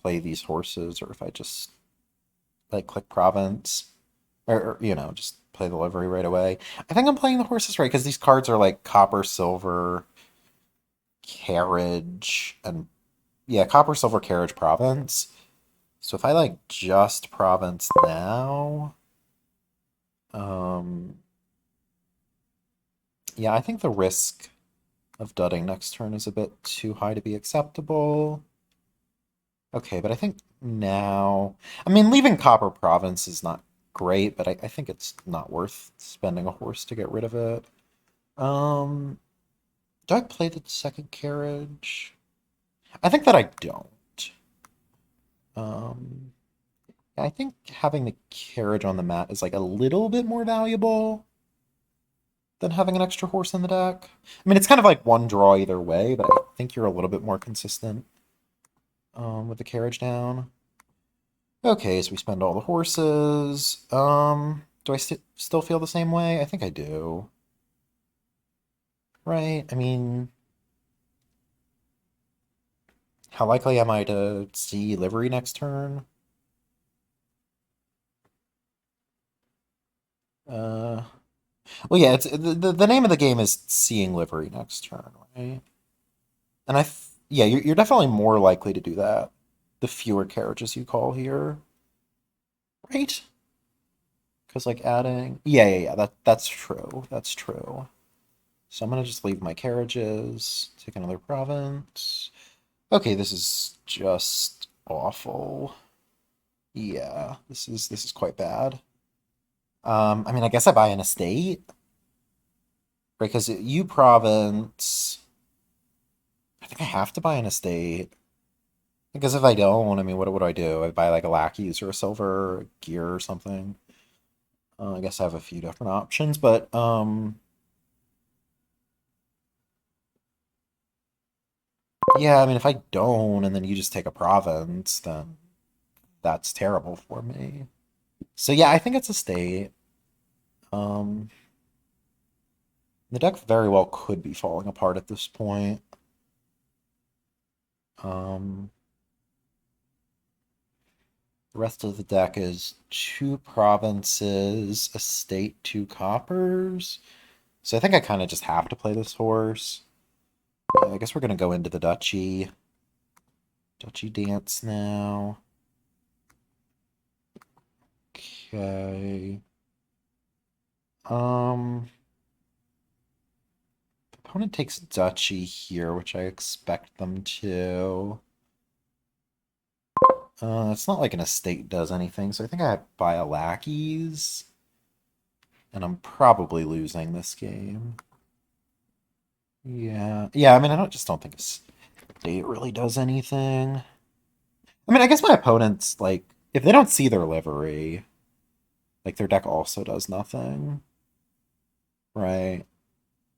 play these horses or if I just like click province or just play the livery right away. I think I'm playing the horses right because these cards are like copper, silver, carriage, and yeah, copper, silver, carriage, province. So if I like just province now, um, yeah, I think the risk of dudding next turn is a bit too high to be acceptable. Okay, but I think now, I mean, leaving copper province is not great, but I think it's not worth spending a horse to get rid of it. Um, do I play the second carriage? I think that I don't. Um, I think having the carriage on the mat is like a little bit more valuable than having an extra horse in the deck. I mean, it's kind of like one draw either way, but I think you're a little bit more consistent with the carriage down. Okay, so we spend all the horses. Do I still feel the same way? I think I do. Right? I mean, how likely am I to see livery next turn? Uh, well, yeah, it's the name of the game is seeing livery next turn, right? And yeah, you're definitely more likely to do that the fewer carriages you call here, right? Because like adding, yeah, that's true. That's true. So I'm gonna just leave my carriages, take another province. Okay, this is just awful. Yeah, this is quite bad. I mean, I guess I buy an estate because you province. I think I have to buy an estate because if I don't, I mean, what do I do? I buy like a lackeys or a silver gear or something. I guess I have a few different options, but yeah, I mean, if I don't, and then you just take a province, then that's terrible for me. So yeah, I think it's a state. Um, the deck very well could be falling apart at this point. Um, the rest of the deck is 2 provinces, a state, 2 coppers. So I think I kind of just have to play this horse. I guess we're gonna go into the duchy dance now. Okay. Um, the opponent takes duchy here, which I expect them to. It's not like an estate does anything, so I think I buy a lackeys, and I'm probably losing this game. Yeah, yeah. I mean, just don't think estate really does anything. I mean, I guess my opponents like if they don't see their livery, like their deck also does nothing, right?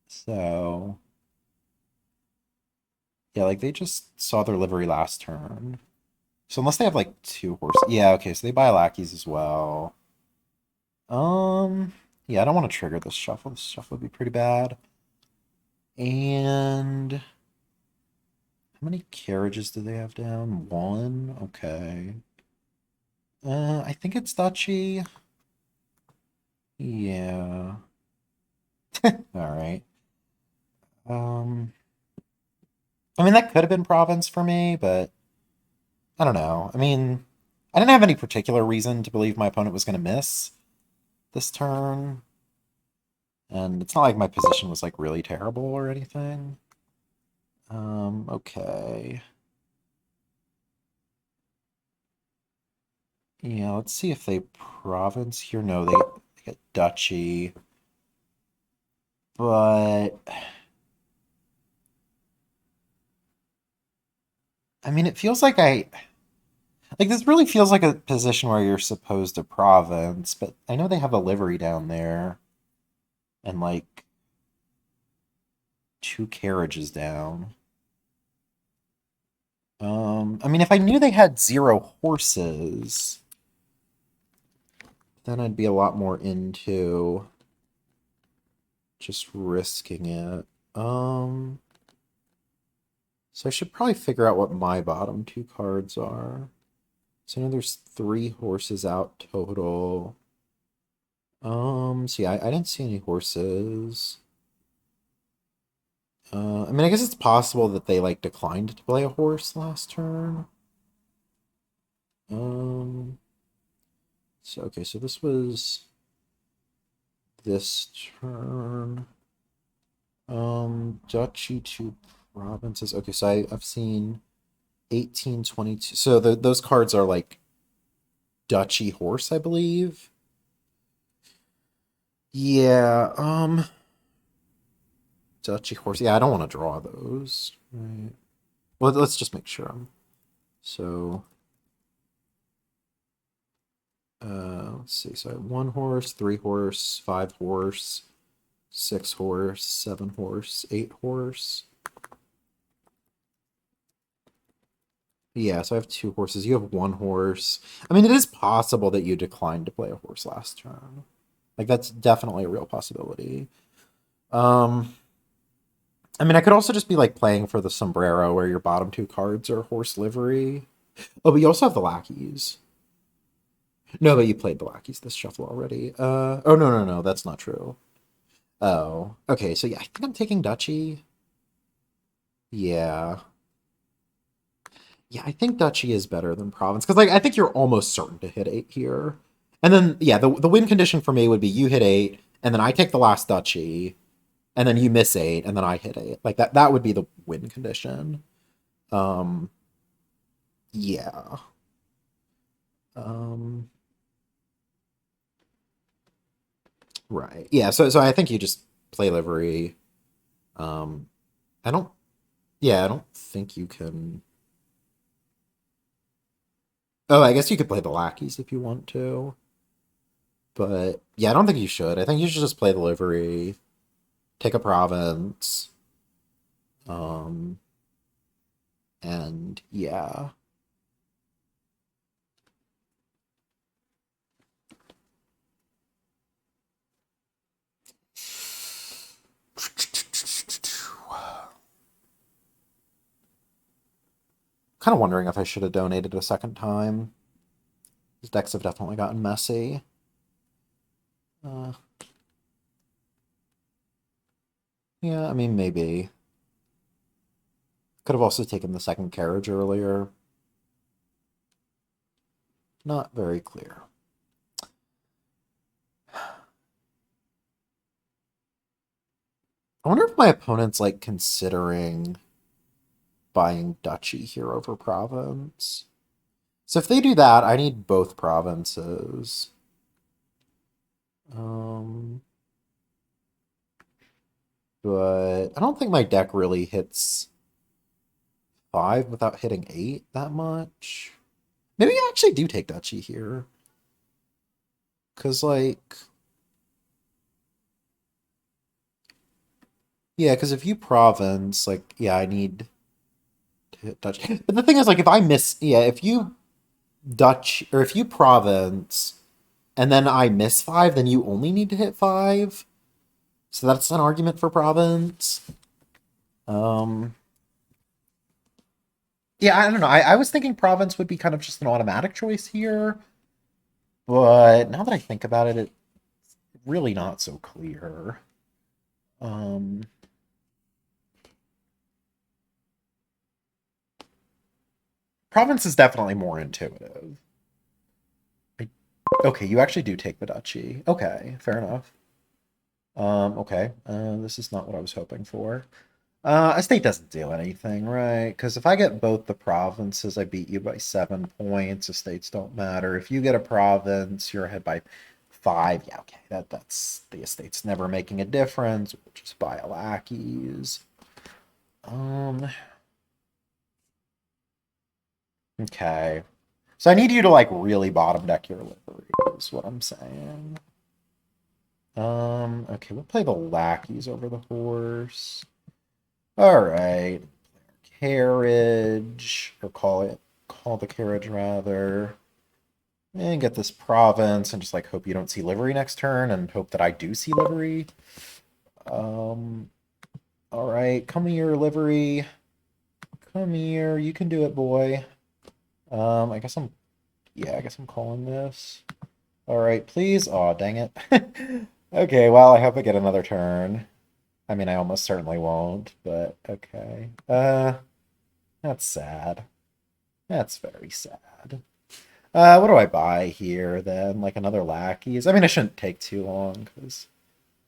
So yeah, like they just saw their livery last turn. So unless they have like two horses, yeah, okay. So they buy lackeys as well. Yeah, I don't want to trigger this shuffle. This shuffle would be pretty bad. And how many carriages do they have down? One. Okay. I think it's duchy. Yeah. All right. Um, I mean that could have been province for me, but I don't know. I mean, I didn't have any particular reason to believe my opponent was going to miss this turn, and it's not like my position was like really terrible or anything. Okay. Yeah, let's see if they province here. No, they get duchy. But I mean, it feels like this really feels like a position where you're supposed to province, but I know they have a livery down there and like two carriages down. I mean, if I knew they had zero horses, then I'd be a lot more into just risking it. So I should probably figure out what my bottom two cards are. So I know there's three horses out total. So yeah, I didn't see any horses. I mean, I guess it's possible that they like declined to play a horse last turn. Um, so okay, so this was this turn. Duchy to provinces. Okay, so I've seen 1822. So those cards are like duchy horse, I believe. Yeah, duchy horse. Yeah, I don't want to draw those. Right. Well, let's just make sure. So, let's see. So I have one horse, three horse, five horse, six horse, seven horse, eight horse. Yeah, so I have two horses. You have one horse. I mean, it is possible that you declined to play a horse last turn. Like that's definitely a real possibility. Um, I mean, I could also just be like playing for the sombrero where your bottom two cards are horse livery. Oh, but you also have the lackeys. No, but you played the lackeys this shuffle already. Oh no, no, no, that's not true. Oh, okay. So yeah, I think I'm taking duchy. Yeah, yeah, I think duchy is better than province because like I think you're almost certain to hit eight here. And then yeah, the win condition for me would be you hit eight, and then I take the last duchy, and then you miss eight, and then I hit eight. Like that would be the win condition. Um, yeah. Um, right. Yeah. So I think you just play livery. Um, I don't. Yeah, I don't think you can. Oh, I guess you could play the lackeys if you want to. But yeah, I don't think you should. I think you should just play the livery, take a province, um, and yeah. Kind of wondering if I should have donated a second time. These decks have definitely gotten messy. Uh, yeah, I mean maybe. Could have also taken the second carriage earlier. Not very clear. I wonder if my opponent's like considering buying duchy here over province. So if they do that, I need both provinces. Um, but I don't think my deck really hits 5 without hitting 8 that much. Maybe I actually do take duchy here. Because, like... Yeah, because if you province, like, yeah, I need to hit duchy. But the thing is, like, if I miss... Yeah, if you Dutch... Or if you province, and then I miss 5, then you only need to hit 5. So that's an argument for province. Yeah, I don't know. I was thinking province would be kind of just an automatic choice here. But now that I think about it, it's really not so clear. Um, Province is definitely more intuitive. I, okay, you actually do take the duchy. Okay, fair enough. Okay, this is not what I was hoping for. A state doesn't do anything, right? Because if I get both the provinces, I beat you by 7 points. Estates don't matter. If you get a province, you're ahead by 5. Yeah, okay, that's the estate's never making a difference. We'll just buy a lackeys. Okay. So I need you to like really bottom deck your livery, is what I'm saying. Okay, we'll play the lackeys over the horse. All right. Carriage, or call the carriage rather. And get this province and just like hope you don't see livery next turn and hope that I do see livery. All right, come here, livery. Come here, you can do it, boy. I guess I'm calling this. All right, please. Aw, dang it. Okay, well, I hope I get another turn. I mean, I almost certainly won't, but okay. That's sad. That's very sad. What do I buy here then? Like another lackeys? I mean, I shouldn't take too long because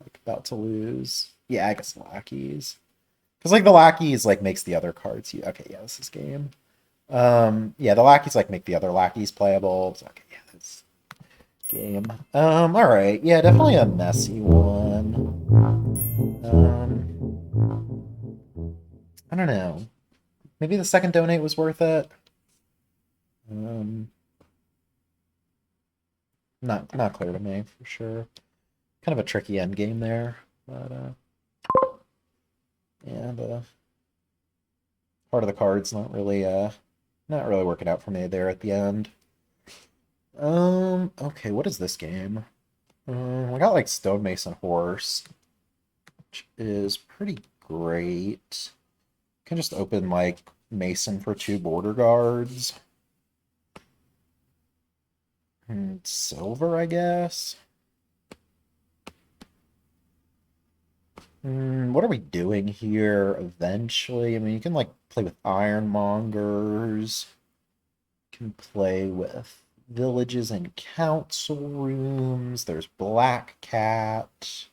like about to lose. Yeah, I guess lackeys. Because like the lackeys like makes the other cards you okay, yeah, this is game. Yeah, the lackeys like make the other lackeys playable. So, okay, yeah, that's game. All right, yeah, definitely a messy one. I don't know. Maybe the second donate was worth it. Um, not clear to me for sure. Kind of a tricky end game there, but yeah, the part of the card's not really working out for me there at the end. Okay, what is this game? I got like Stonemason Horse, which is pretty great. Can just open like Mason for 2 border guards. And silver, I guess. What are we doing here eventually? I mean, you can like play with ironmongers. You can play with villages and council rooms. There's Black Cat.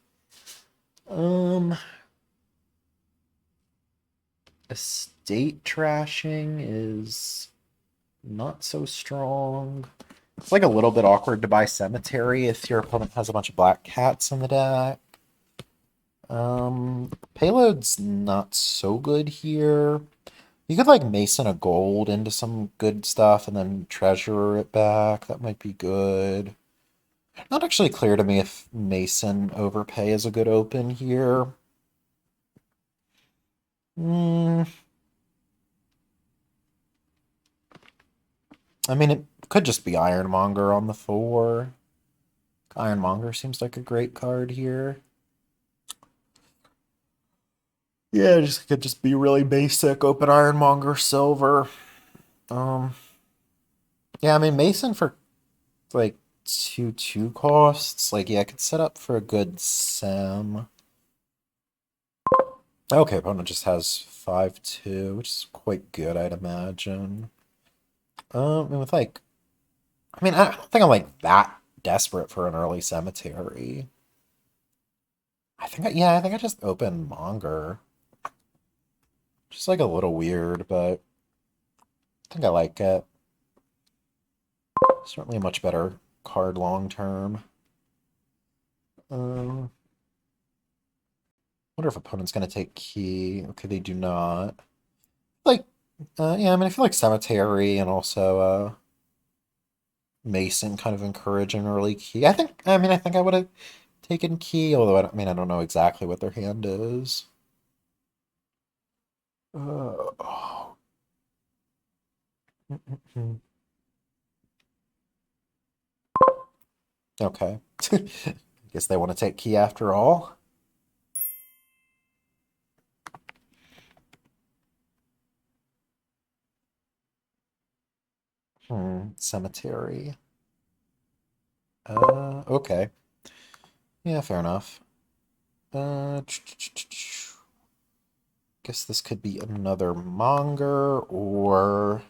Estate trashing is not so strong. It's like a little bit awkward to buy cemetery if your opponent has a bunch of black cats in the deck. Payload's not so good here. You could like Mason a gold into some good stuff and then treasure it back. That might be good. Not actually clear to me if Mason overpay is a good open here. Hmm. I mean, it could just be Ironmonger on the 4. Ironmonger seems like a great card here. Yeah, just could just be really basic. Open Ironmonger silver. Um, yeah, I mean Mason for like 2/2 costs. Like, yeah, I could set up for a good Sam. Okay, opponent just has 5/2, which is quite good, I'd imagine. And with like, I mean, I don't think I'm like that desperate for an early cemetery. Yeah, I think I just open Monger. Just like a little weird, but I think I like it. Certainly a much better card long term. Wonder if opponent's gonna take key. Okay, they do not. Like, yeah, I mean, I feel like cemetery and also Mason kind of encouraging early key. I think I would have taken key, although I don't know exactly what their hand is. Oh. Okay. Guess they want to take key after all. Cemetery. Okay. Yeah, fair enough. Uh, Guess this could be another Monger or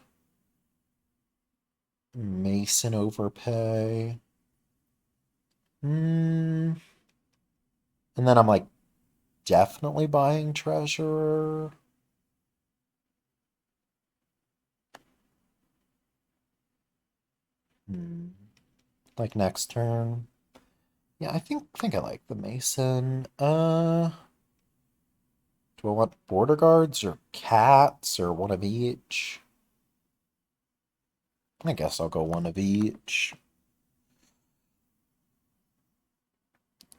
Mason overpay. Hmm. And then I'm like definitely buying Treasurer. Hmm. Like next turn. Yeah, I think I like the Mason. Do I want border guards or cats or one of each? I guess I'll go one of each.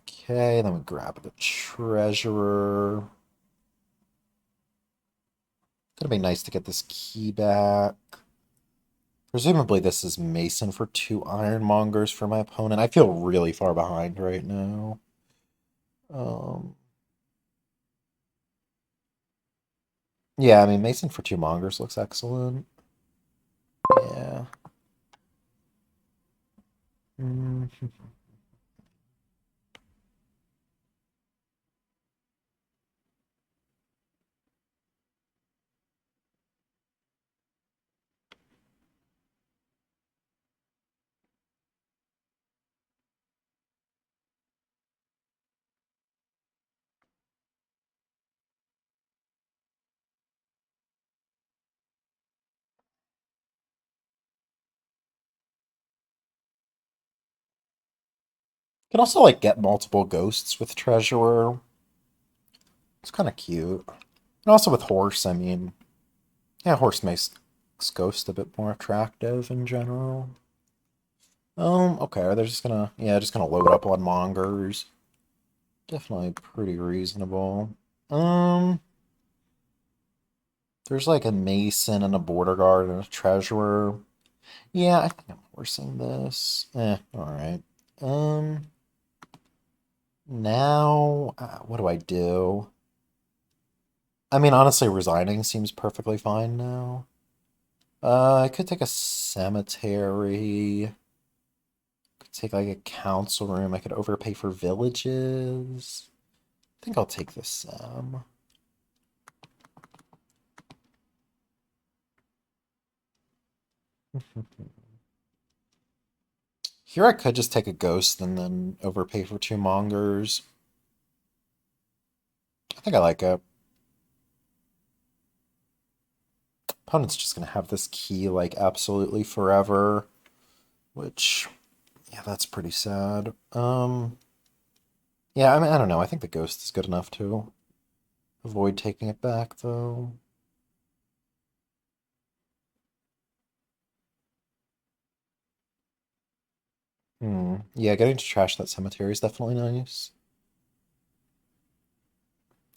Okay, then we grab the treasurer. Gonna be nice to get this key back. Presumably this is Mason for 2 Ironmongers for my opponent. I feel really far behind right now. Um, yeah, I mean Mason for 2 Mongers looks excellent. Yeah. Mm. Can also like get multiple ghosts with treasurer. It's kind of cute. And also with horse, I mean, yeah, horse makes ghost a bit more attractive in general. Okay, they're just gonna load up on Mongers. Definitely pretty reasonable. Um, there's like a Mason and a Border Guard and a Treasurer. Yeah, I think I'm forcing this. Alright. Um, now, what do I do? I mean, honestly, resigning seems perfectly fine now. I could take a cemetery. Could take like a council room. I could overpay for villages. I think I'll take the Sam. Here I could just take a ghost and then overpay for 2 Mongers. I think I like it. Opponent's just gonna have this key like absolutely forever, which yeah, that's pretty sad. Yeah, I mean I don't know. I think the ghost is good enough to avoid taking it back though. Yeah, getting to trash that cemetery is definitely nice.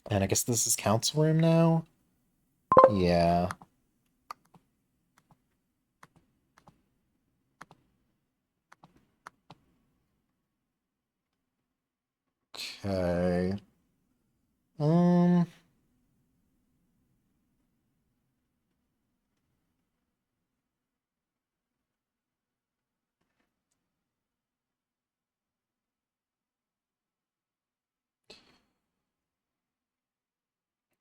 And I guess this is council room now? Yeah. Okay. Um,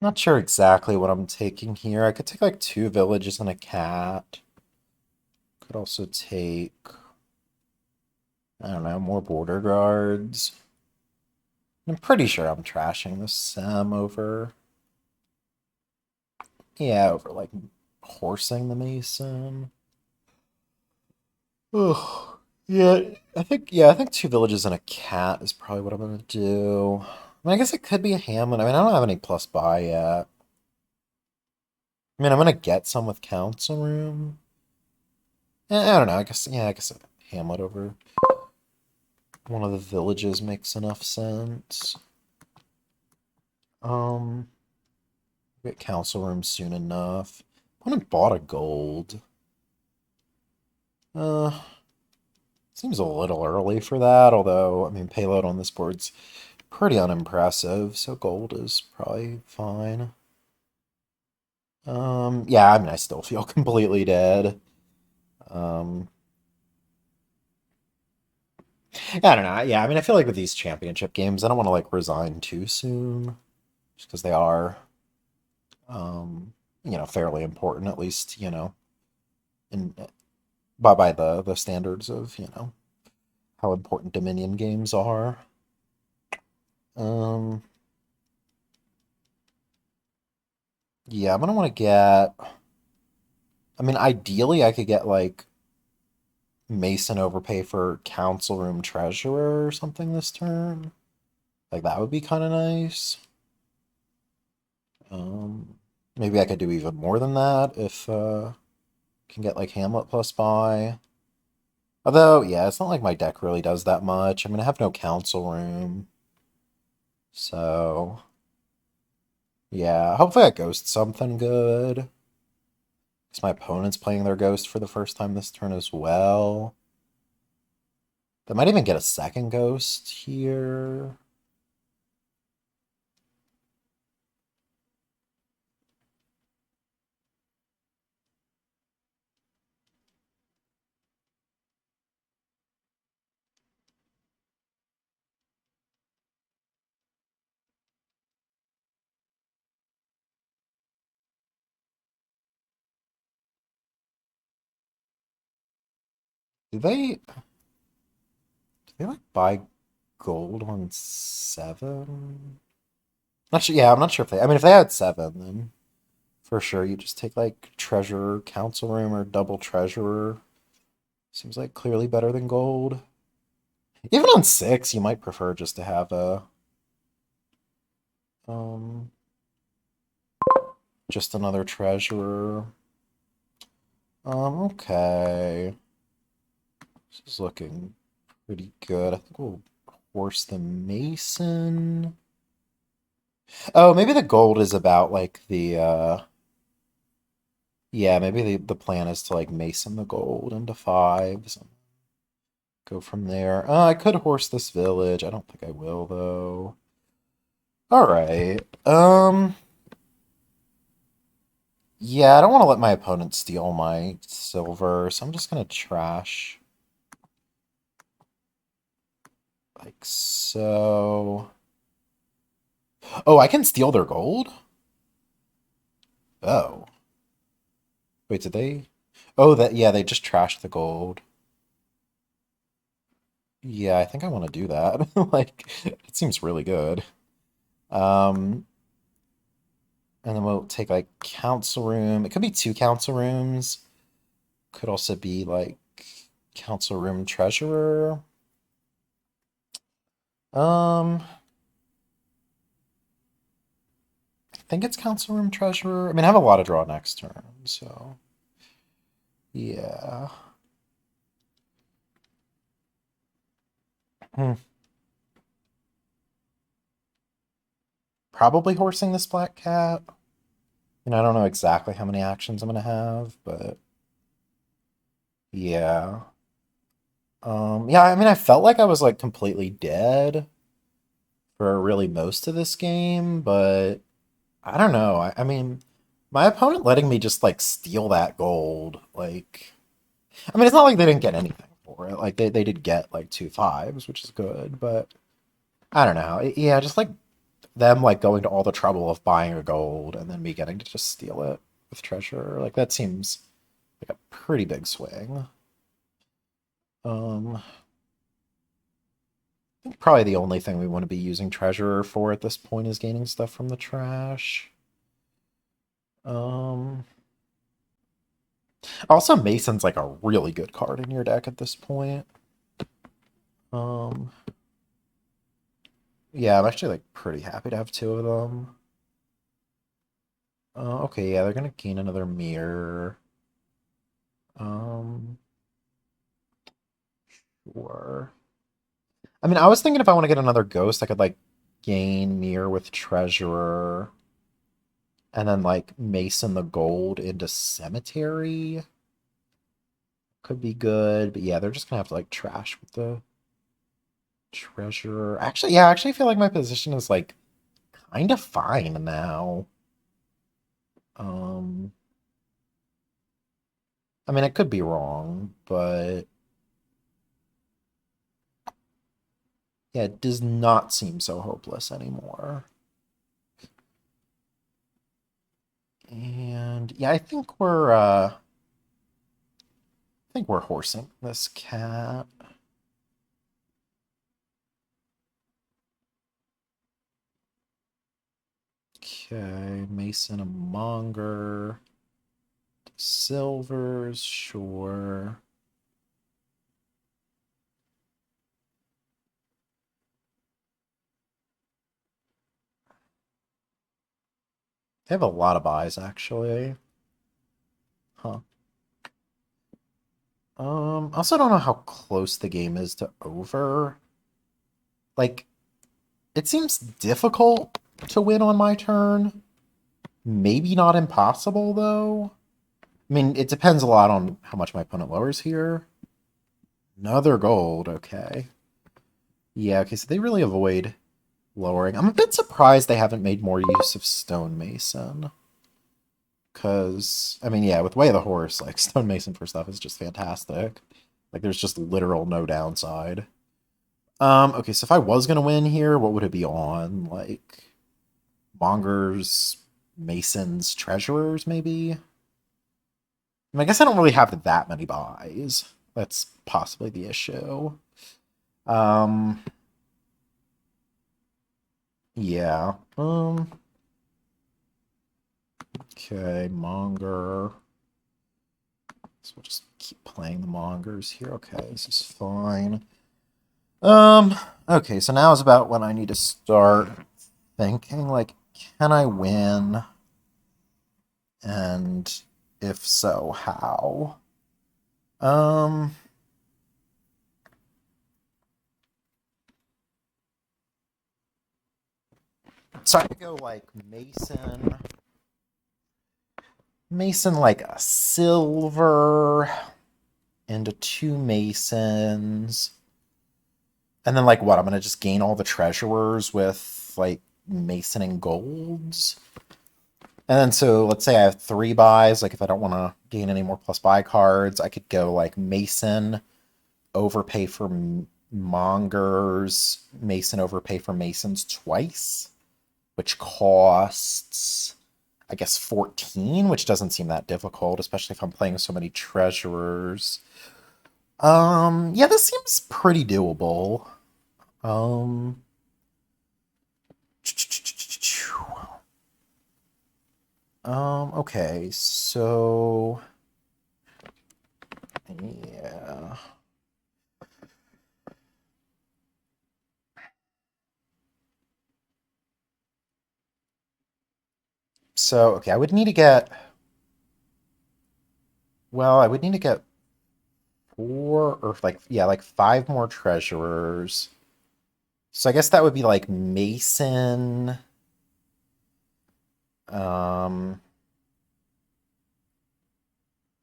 Not sure exactly what I'm taking here. I could take like two villages and a cat. Could also take, I don't know, more border guards. I'm pretty sure I'm trashing this Sem over, yeah, over like horsing the Mason. Ugh. Yeah, I think two villages and a cat is probably what I'm gonna do. I mean, I guess it could be a Hamlet. I mean, I don't have any plus buy yet. I mean, I'm gonna get some with council room. I don't know. I guess a Hamlet over one of the villages makes enough sense. Um, get council room soon enough. Opponent bought a gold. Uh, Seems a little early for that, although, I mean, payload on this board's pretty unimpressive, so gold is probably fine. Yeah, I mean, I still feel completely dead. Um, I don't know. Yeah, I mean, I feel like with these championship games, I don't want to like resign too soon, just because they are, um, fairly important, at least, in by the standards of, how important Dominion games are. Um, yeah, I'm gonna want to get. I mean, ideally, I could get like Mason overpay for council room treasurer or something this turn. Like that would be kind of nice. Um, Maybe I could do even more than that if can get like Hamlet plus buy. Although, yeah, it's not like my deck really does that much. I mean, I have no council room, so yeah. Hopefully, I ghost something good. Because my opponent's playing their ghost for the first time this turn as well. They might even get a second ghost here. Do they like buy gold on 7? Not sure. Yeah, I'm not sure if they. I mean, if they had 7, then for sure you just take like treasurer, council room, or double treasurer. Seems like clearly better than gold. Even on 6, you might prefer just to have a um just another treasurer. Okay. This is looking pretty good. I think we'll horse the Mason. Oh, maybe the gold is about like the yeah, maybe the plan is to like Mason the gold into 5s and go from there. I could horse this village. I don't think I will though. All right. Yeah, I don't want to let my opponent steal my silver, so I'm just gonna trash like so. Oh, I can steal their gold? Oh. Wait, did they? Oh, that yeah, they just trashed the gold. Yeah, I think I want to do that. Like, it seems really good. Um, and then we'll take like council room. It could be two council rooms. Could also be like council room treasurer. Um, I think it's council room treasurer. I mean, I have a lot of draw next turn, so yeah. Hmm. Probably horsing this black cat. And I don't know exactly how many actions I'm gonna have, but yeah. Yeah, I mean, I felt like I was like completely dead for really most of this game, but I don't know. I mean, my opponent letting me just like steal that gold, like, I mean, it's not like they didn't get anything for it. Like they did get like 2 5s, which is good, but I don't know. Yeah, just like them like going to all the trouble of buying a gold and then me getting to just steal it with treasure. Like that seems like a pretty big swing. I think probably the only thing we want to be using treasure for at this point is gaining stuff from the trash. Um, Also, Mason's like a really good card in your deck at this point. Um, yeah, I'm actually like pretty happy to have two of them. Okay, yeah, they're gonna gain another mirror. Um, sure. I mean, I was thinking if I want to get another ghost, I could like gain mirror with treasurer and then like Mason the gold into cemetery. Could be good, but yeah, they're just gonna have to like trash with the treasurer. Actually, yeah, I actually feel like my position is like kind of fine now. Um, I mean, I could be wrong, but yeah, it does not seem so hopeless anymore. And yeah, I think we're horsing this cat. Okay, Mason a monger. Silvers, sure. They have a lot of buys, actually. Huh. I also don't know how close the game is to over. Like, it seems difficult to win on my turn. Maybe not impossible, though. I mean, it depends a lot on how much my opponent lowers here. Another gold, okay. Yeah, okay, so they really avoid lowering. I'm a bit surprised they haven't made more use of Stonemason. Because, I mean, yeah, with Way of the Horse, like, Stonemason for stuff is just fantastic. Like, there's just literal no downside. Okay, so if I was gonna win here, what would it be on? Like, Mongers, Masons, Treasurers, maybe? I mean, I guess I don't really have that many buys. That's possibly the issue. Um, yeah. Okay, Monger. So we'll just keep playing the Mongers here. Okay, this is fine. Um, okay, so now is about when I need to start thinking, like, can I win? And if so, how? Um, so I could go like Mason like a silver into two Masons. And then like what? I'm gonna just gain all the treasurers with like Mason and golds. And then so let's say I have three buys. Like if I don't want to gain any more plus buy cards, I could go like Mason, overpay for Mongers, Mason overpay for Masons twice, which costs I guess 14, which doesn't seem that difficult, especially if I'm playing with so many treasurers. Yeah, this seems pretty doable. Um, okay, so yeah. So, okay, I would need to get, well, I would need to get four or like, yeah, like five more treasurers. So I guess that would be like Mason. Um,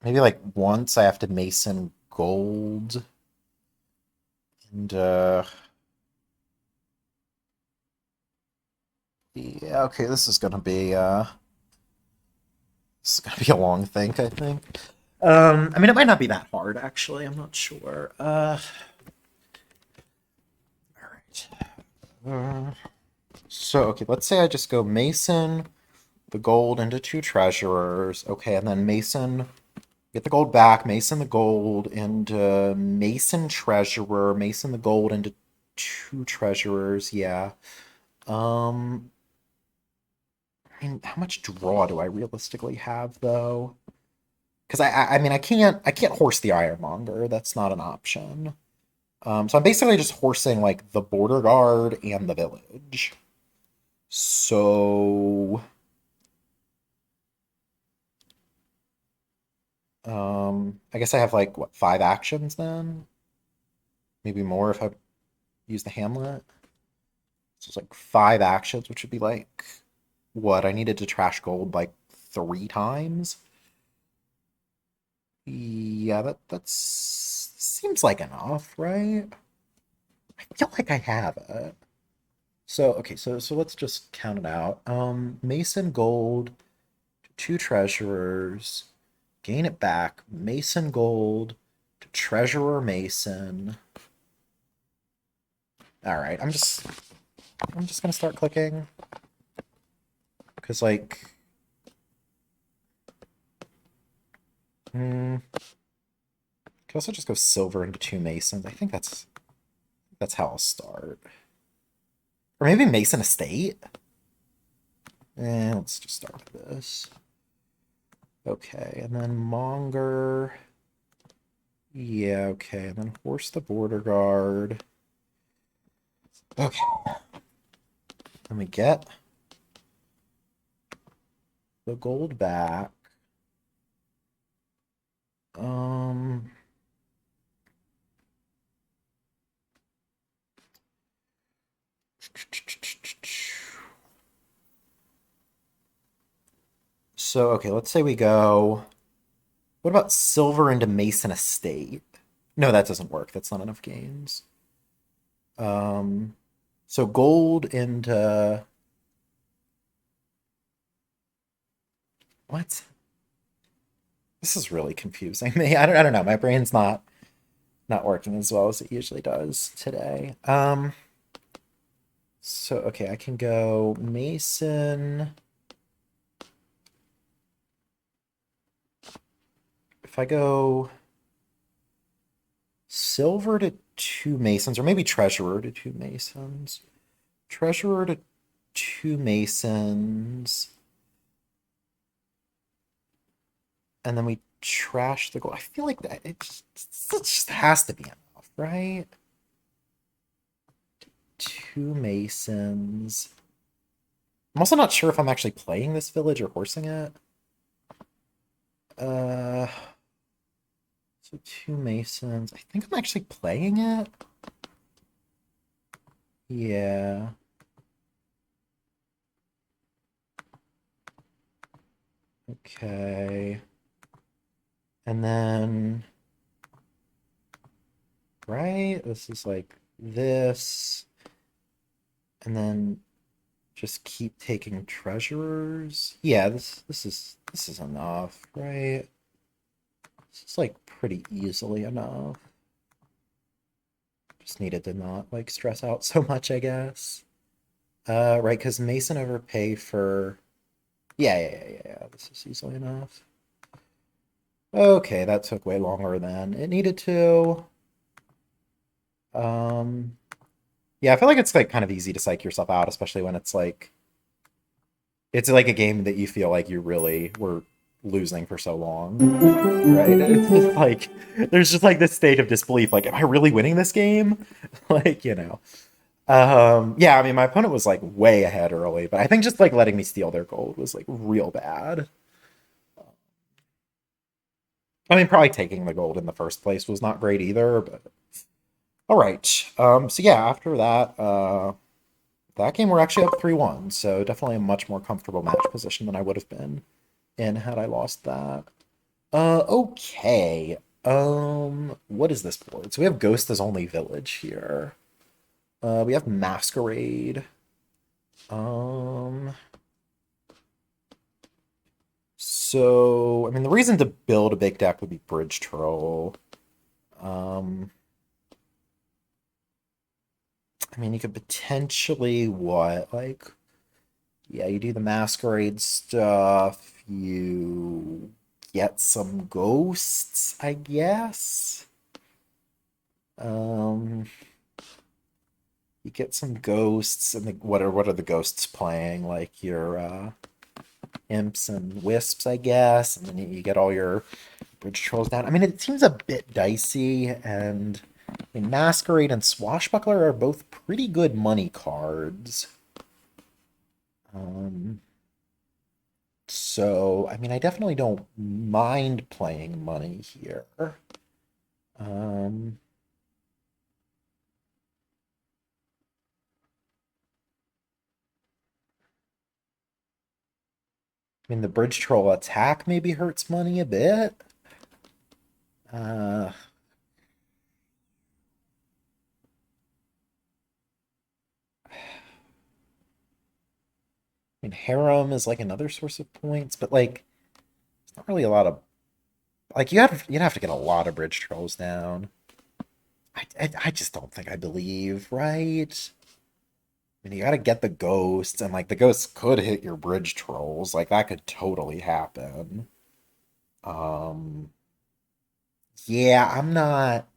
Maybe like once I have to Mason gold. And yeah, okay, this is gonna be a long think, I think. I mean it might not be that hard actually, I'm not sure. All right. So, okay, let's say I just go Mason, the gold into two treasurers. Okay, and then Mason, get the gold back, Mason the gold into Mason treasurer, Mason the gold into two treasurers. Yeah. Um, I mean, how much draw do I realistically have though? Because I mean, I can't horse the Ironmonger. That's not an option. So I'm basically just horsing like the border guard and the village. So I guess I have like what, five actions then? Maybe more if I use the Hamlet. So it's like five actions, which would be like what I needed to trash gold like three times. Yeah, that's seems like enough, right? I feel like I have it. So okay, so let's just count it out. Mason gold, two treasurers, gain it back. Mason gold to treasurer Mason. All right, I'm just gonna start clicking because like, could also just go silver into two Masons. I think that's how I'll start. Or maybe Mason Estate. Let's just start with this. Okay, and then Monger. Yeah, okay, and then horse the border guard. Okay, then we get the gold back. Um, so okay, let's say we go. What about silver into Mason Estate? No, that doesn't work. That's not enough gains. Um, so gold into what? This is really confusing me. I don't know. My brain's not working as well as it usually does today. So okay, I can go Mason. If I go silver to two Masons, or maybe treasurer to two Masons. Treasurer to two Masons. And then we trash the gold. I feel like that it just has to be enough, right? Two Masons. I'm also not sure if I'm actually playing this village or horsing it. Uh, so two Masons. I think I'm actually playing it. Yeah. Okay. And then, right? This is like this. And then just keep taking treasurers. Yeah, this is enough, right? This is like pretty easily enough. Just needed to not like stress out so much, I guess. Right, because Mason overpay for. Yeah. This is easily enough. Okay, that took way longer than it needed to. Um, yeah, I feel like it's like kind of easy to psych yourself out, especially when it's like a game that you feel like you really were losing for so long, right? It's just like there's just like this state of disbelief, like, am I really winning this game? Like, yeah, I mean, my opponent was like way ahead early, but I think just like letting me steal their gold was like real bad. I mean, probably taking the gold in the first place was not great either, but all right. So yeah, after that game we're actually up 3-1, so definitely a much more comfortable match position than I would have been in had I lost that. Okay. What is this board? So we have Ghost as only village here. We have Masquerade. Um, so I mean the reason to build a big deck would be Bridge Troll. Um, I mean, you could potentially what? Like, yeah, you do the masquerade stuff, you get some ghosts, I guess. Um, you get some ghosts, and what are the ghosts playing? Like your imps and wisps, I guess, and then you get all your bridge trolls down. I mean, it seems a bit dicey, and I mean, masquerade and swashbuckler are both pretty good money cards. Um, so I mean, I definitely don't mind playing money here. Um, I mean, the bridge troll attack maybe hurts money a bit. Uh, I mean, harem is like another source of points, but like, it's not really a lot of like you'd have to get a lot of bridge trolls down. I just don't think I believe, right? I mean, you got to get the ghosts, and like the ghosts could hit your bridge trolls. Like that could totally happen. Um, yeah, I'm not.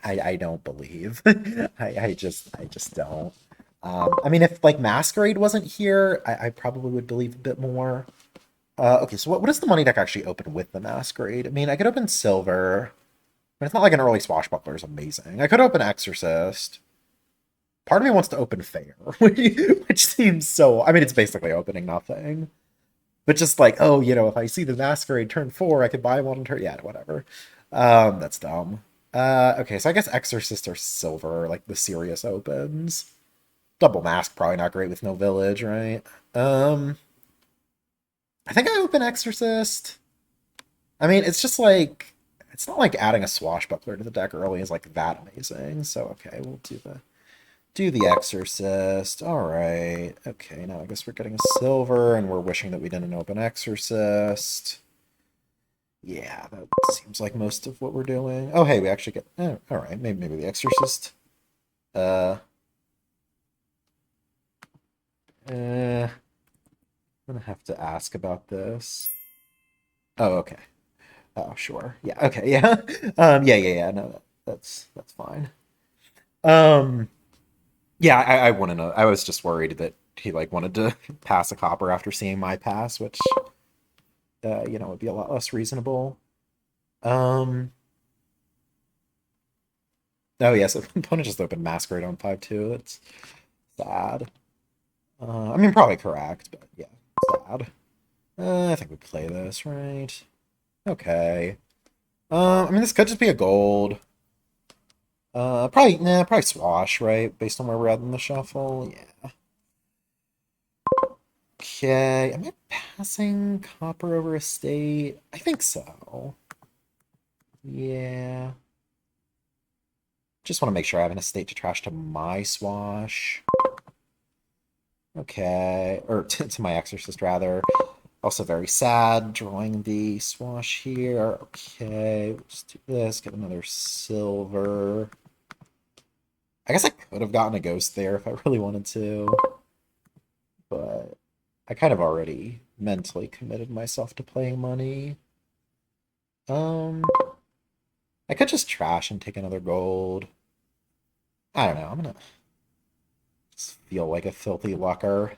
I don't believe. I just don't. I mean, if like Masquerade wasn't here, I probably would believe a bit more. Okay, so what does the money deck actually open with the Masquerade? I mean, I could open Silver, but it's not like an early Swashbuckler is amazing. I could open Exorcist. Part of me wants to open Fair, which seems so. I mean, it's basically opening nothing. But just like, oh, if I see the Masquerade turn 4, I could buy one on turn. Yeah, whatever. That's dumb. Okay, so I guess Exorcist or Silver, like the serious opens. Double Mask, probably not great with no village, right? Um, I think I open Exorcist. I mean, it's just like it's not like adding a swashbuckler to the deck early is like that amazing. So okay, we'll do the Exorcist. All right. Okay, now I guess we're getting a silver, and we're wishing that we didn't open Exorcist. Yeah, that seems like most of what we're doing. Oh, hey, we actually get. All right, maybe the Exorcist. Uh, I'm gonna have to ask about this. Oh, okay. Oh, sure. Yeah. Okay. Yeah. Yeah. No, that's fine. Um. Yeah. I want to know. I was just worried that he like wanted to pass a copper after seeing my pass, which would be a lot less reasonable. Um. Oh yes, yeah, so opponent just opened Masquerade on 5-2. That's sad. I mean, probably correct, but yeah, sad. I think we play this, right? Okay. I mean, this could just be a gold. Probably swash, right? Based on where we're at in the shuffle. Yeah. Okay. Am I passing copper over estate? I think so. Yeah. Just want to make sure I have an estate to trash to my swash. Okay. Or to my exorcist, rather. Also very sad, drawing the swash here. Okay, let's do this, get another silver. I guess I could have gotten a ghost there if I really wanted to, but I kind of already mentally committed myself to playing money. Um, I could just trash and take another gold. I don't know, I'm gonna just feel like a filthy lucker.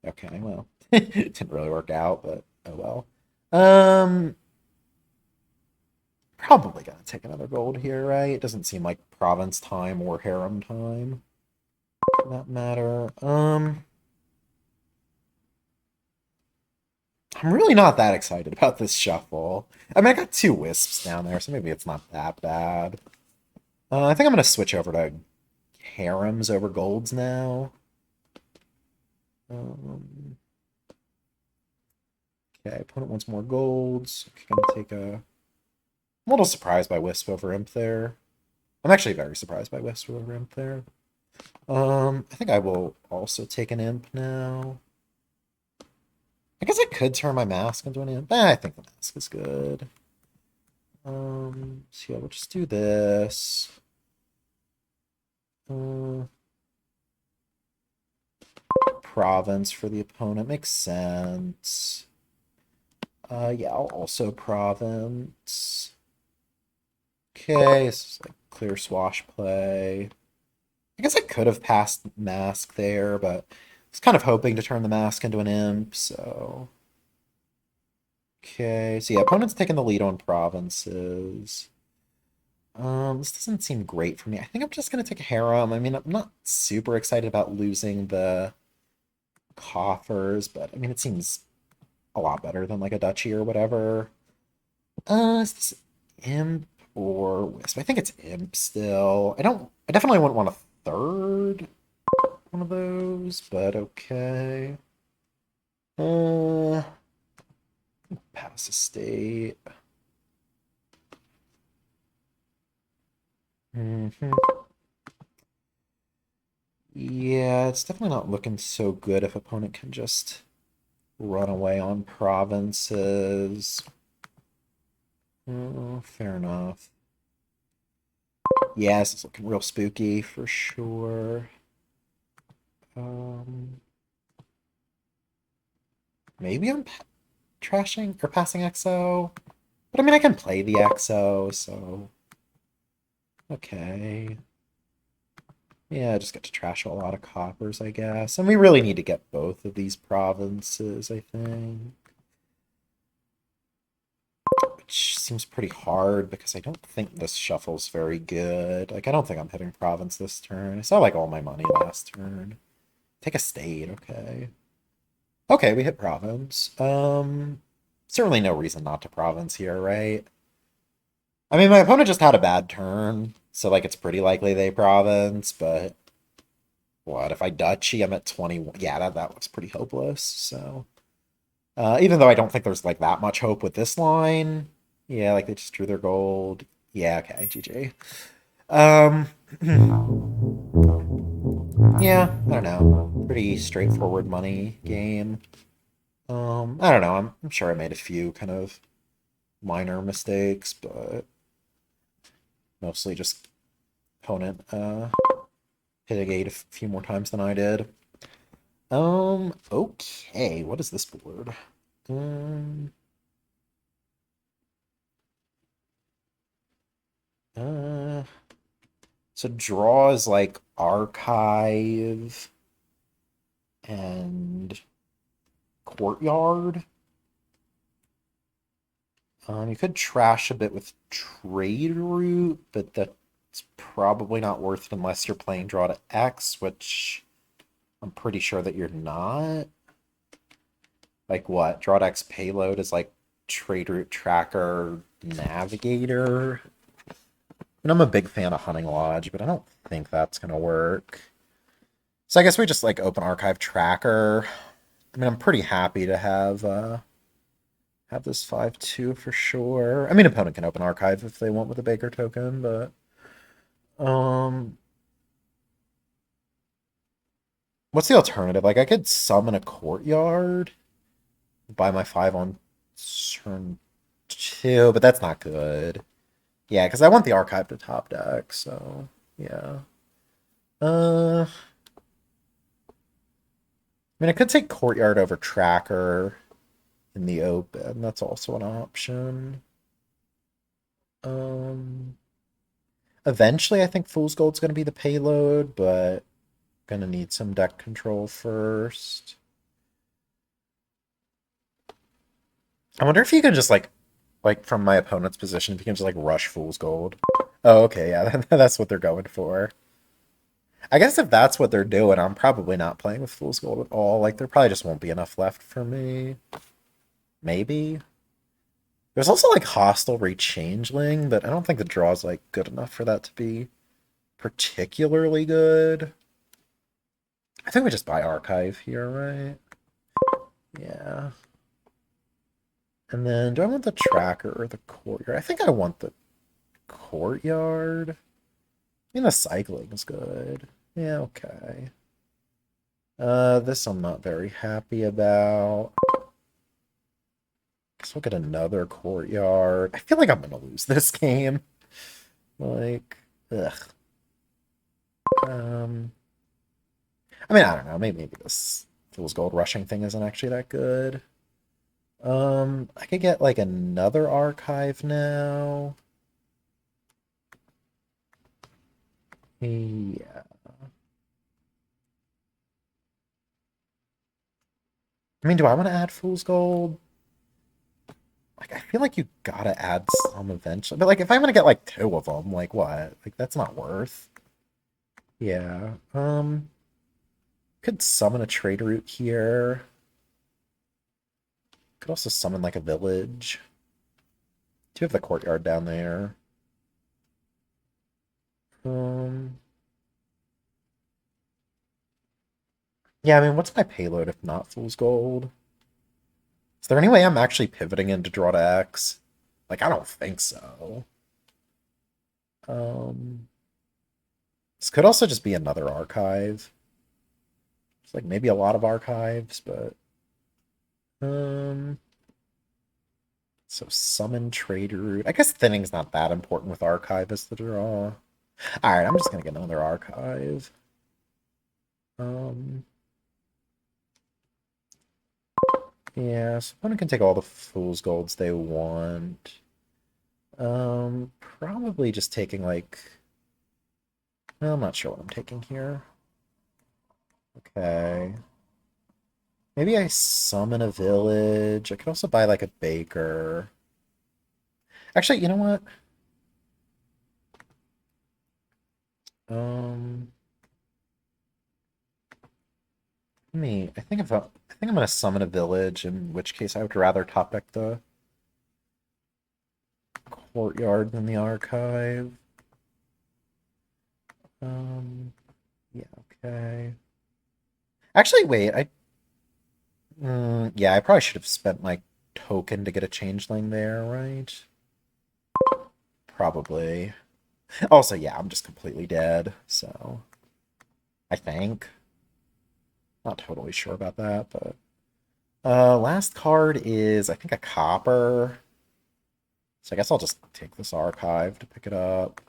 Okay, well, it didn't really work out, but oh well. Um, Probably gonna take another gold here, right? It doesn't seem like province time or harem time, for that matter. I'm really not that excited about this shuffle. I mean, I got two wisps down there, so maybe it's not that bad. I think I'm gonna switch over to harems over golds now. Um, okay, opponent wants more golds. Okay, gonna take a. I'm a little surprised by wisp over imp there. I'm actually very surprised by wisp over imp there. I think I will also take an imp now. I guess I could turn my mask into an imp. I think the mask is good. So yeah, we'll just do this. Uh, province for the opponent makes sense. Yeah, I'll also province. Okay, this is like clear swash play. I guess I could have passed mask there, but I was kind of hoping to turn the mask into an imp, so. Okay, so yeah, opponent's taking the lead on provinces. This doesn't seem great for me. I think I'm just gonna take a harem. I mean, I'm not super excited about losing the coffers, but I mean, it seems a lot better than like a duchy or whatever. Is this imp or wisp? I think it's imp still. I definitely wouldn't want a third one of those, but okay. Uh, pass a state. Yeah, it's definitely not looking so good if opponent can just run away on provinces. Oh, fair enough. Yeah, this is looking real spooky for sure. Um, maybe I'm trashing or passing XO, but I mean I can play the XO, so okay. Yeah, I just get to trash a lot of coppers, I guess. And we really need to get both of these provinces, I think. Which seems pretty hard because I don't think this shuffle's very good. Like, I don't think I'm hitting province this turn. I saw, like, all my money last turn. Take a state, okay. Okay, we hit province. Certainly no reason not to province here, right? I mean, my opponent just had a bad turn, so, like, it's pretty likely they province, but what? If I duchy, I'm at 21. Yeah, that looks pretty hopeless, so. Even though I don't think there's, like, that much hope with this line. Yeah, like, they just drew their gold. Yeah, okay, GG. Um, yeah, I don't know. Pretty straightforward money game. I don't know. I'm sure I made a few kind of minor mistakes, but mostly just opponent hitting 8 a few more times than I did. Okay, what is this board? Um, uh, so draw is like archive and courtyard. You could trash a bit with trade route, but that's probably not worth it unless you're playing draw to X, which I'm pretty sure that you're not. Like what? Draw to X payload is like trade route tracker navigator. And I'm a big fan of Hunting Lodge, but I don't think that's gonna work. So I guess we just like open archive tracker. I mean, I'm pretty happy to have this 5-2 for sure. I mean, opponent can open archive if they want with a Baker token, but um, what's the alternative? Like, I could summon a courtyard, buy my 5 on turn 2, but that's not good. Yeah, because I want the archive to top deck, so yeah. I mean, I could take courtyard over tracker in the open. That's also an option. Um, eventually, I think Fool's Gold's going to be the payload, but gonna need some deck control first. I wonder if you could just like from my opponent's position, if you can just like rush Fool's Gold. Oh, okay, yeah, that's what they're going for. I guess if that's what they're doing, I'm probably not playing with Fool's Gold at all. Like, there probably just won't be enough left for me. Maybe. There's also like Hostile Rechangeling, but I don't think the draw's like good enough for that to be particularly good. I think we just buy Archive here, right? Yeah. And then, do I want the tracker or the courtyard? I think I want the courtyard. I mean, the cycling is good. Yeah, okay. This I'm not very happy about. Guess we'll get another courtyard. I feel like I'm gonna lose this game. Like, ugh. Um, I mean, I don't know. Maybe this Fool's Gold rushing thing isn't actually that good. I could get like another archive now. Yeah. I mean, do I want to add Fool's Gold? Like, I feel like you gotta add some eventually. But like, if I'm gonna get like two of them, like what? Like, that's not worth. Yeah. Could summon a trade route here. Could also summon like a village. Do have the courtyard down there. Um. Yeah, I mean, what's my payload if not Fool's Gold? Is there any way I'm actually pivoting into draw to X? Like, I don't think so. Um, this could also just be another archive. It's like maybe a lot of archives, but um, so summon trade route. I guess thinning's not that important with archive as the draw. All right, I'm just gonna get another archive. Um, yeah, so opponent can take all the fool's golds they want. Probably just taking like. Well, I'm not sure what I'm taking here. Okay. Maybe I summon a village. I could also buy like a baker. Actually, you know what? Um, I think I think I'm gonna summon a village, in which case I would rather top deck the courtyard than the archive. Um, yeah, okay. Actually, wait, yeah, I probably should have spent my token to get a changeling there, right? Probably. Also, yeah, I'm just completely dead, so I think. Not totally sure about that, but last card is I think a copper. So I guess I'll just take this archive to pick it up.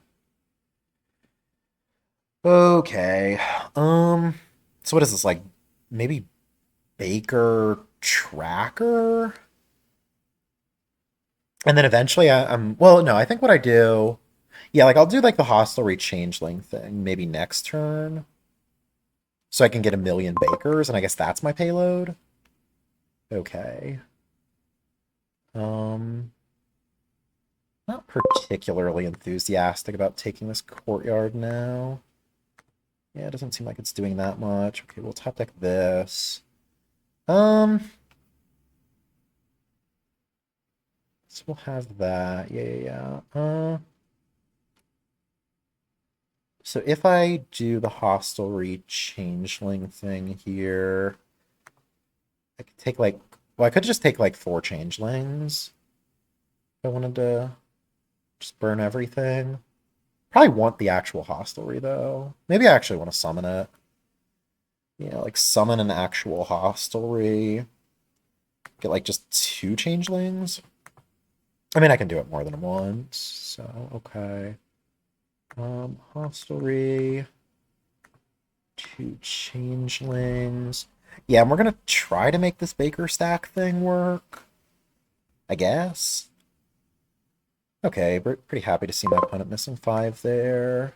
Okay. Um so what is this like maybe Baker Tracker? And then eventually I'm well, no, I think what I do, yeah, like I'll do like the hostelry changeling thing maybe next turn. So I can get a million bakers, and I guess that's my payload. Okay. Um Not particularly enthusiastic about taking this courtyard now. Yeah, it doesn't seem like it's doing that much. Okay, we'll top deck this. Um, so we'll have that. Yeah. So if I do the hostelry changeling thing here, I could take like, well, I could just take like four changelings if I wanted to just burn everything. Probably want the actual hostelry though. Maybe I actually want to summon it. Yeah, like summon an actual hostelry. Get like just two changelings. I mean, I can do it more than once, so okay. Hostelry, two changelings. Yeah, and we're gonna try to make this Baker stack thing work, I guess. Okay, pretty happy to see my opponent missing five there.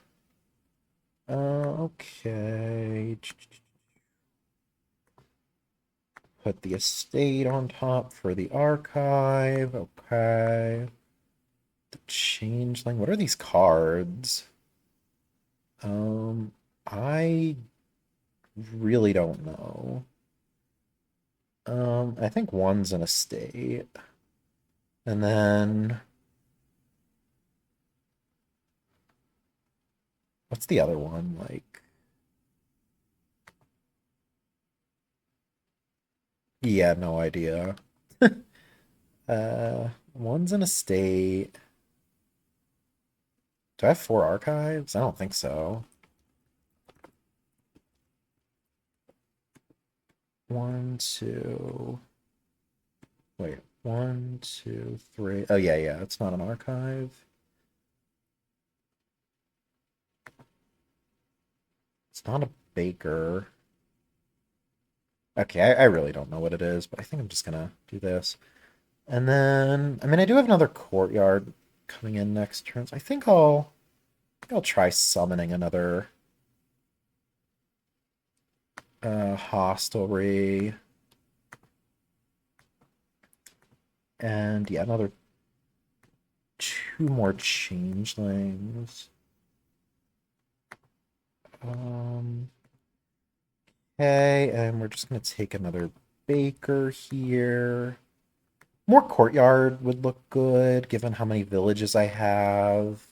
Okay. Put the estate on top for the archive. Okay. The changeling. What are these cards? Um, I really don't know. I think one's an estate. And then what's the other one like? Yeah, no idea. One's an estate. Do I have four archives? I don't think so. One, two. Wait, one, two, three. Oh yeah, it's not an archive. It's not a baker. Okay, I really don't know what it is, but I think I'm just gonna do this. And then, I mean, I do have another courtyard coming in next turn, so I think I'll try summoning another hostelry. And yeah, another two more changelings. Okay, and we're just gonna take another baker here. More courtyard would look good, given how many villages I have.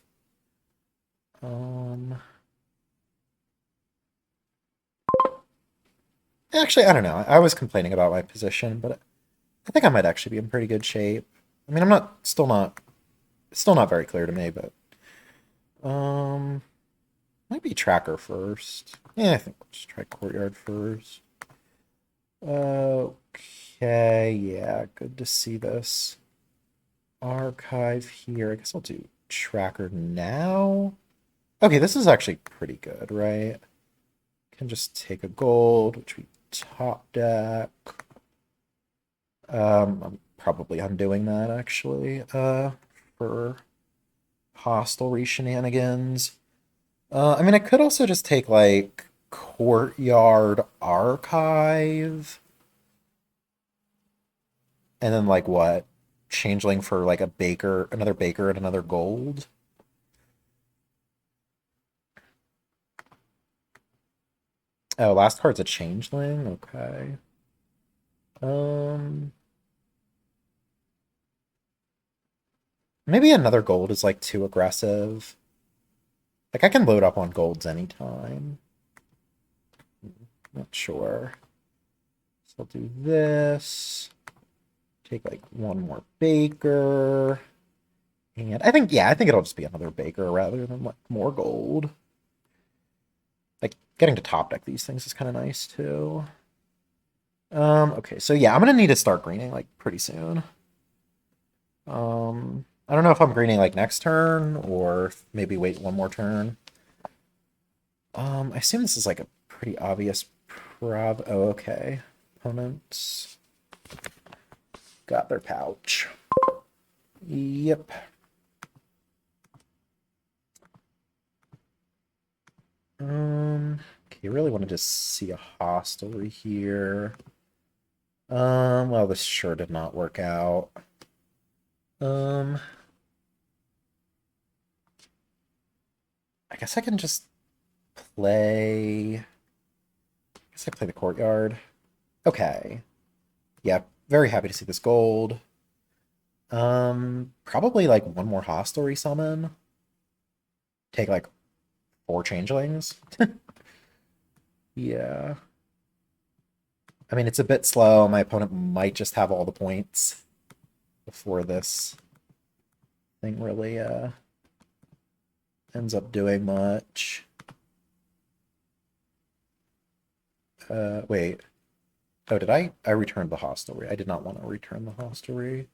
Actually, I don't know. I was complaining about my position, but I think I might actually be in pretty good shape. I mean, still not very clear to me, but um, might be tracker first. Yeah, I think we'll just try courtyard first. Okay, yeah, good to see this archive here. I guess I'll do tracker now. Okay, this is actually pretty good, right? Can just take a gold, which we top deck. I'm probably undoing that actually, for hostelry shenanigans. I mean, I could also just take like courtyard archive, and then like what? Changeling for like a baker, another baker, and another gold. Oh, last card's a changeling. Okay. Um, maybe another gold is like too aggressive. Like I can load up on golds anytime. Not sure. So I'll do this. Take like one more baker. And I think it'll just be another baker rather than like more gold. Like getting to top deck these things is kind of nice too. Okay, so yeah, I'm gonna need to start greening like pretty soon. I don't know if I'm greening like next turn or maybe wait one more turn. I assume this is like a pretty obvious oh, okay. Opponents got their pouch. Yep. Okay, really want to just see a hostelry here. Well, this sure did not work out. I guess I can just play. I guess I play the courtyard. Okay. Yeah, very happy to see this gold. Probably like one more hostelry summon. Take like 4 changelings. Yeah. I mean, it's a bit slow. My opponent might just have all the points before this thing really ends up doing much. Wait. Oh, did I returned the hostelry? I did not want to return the hostelry.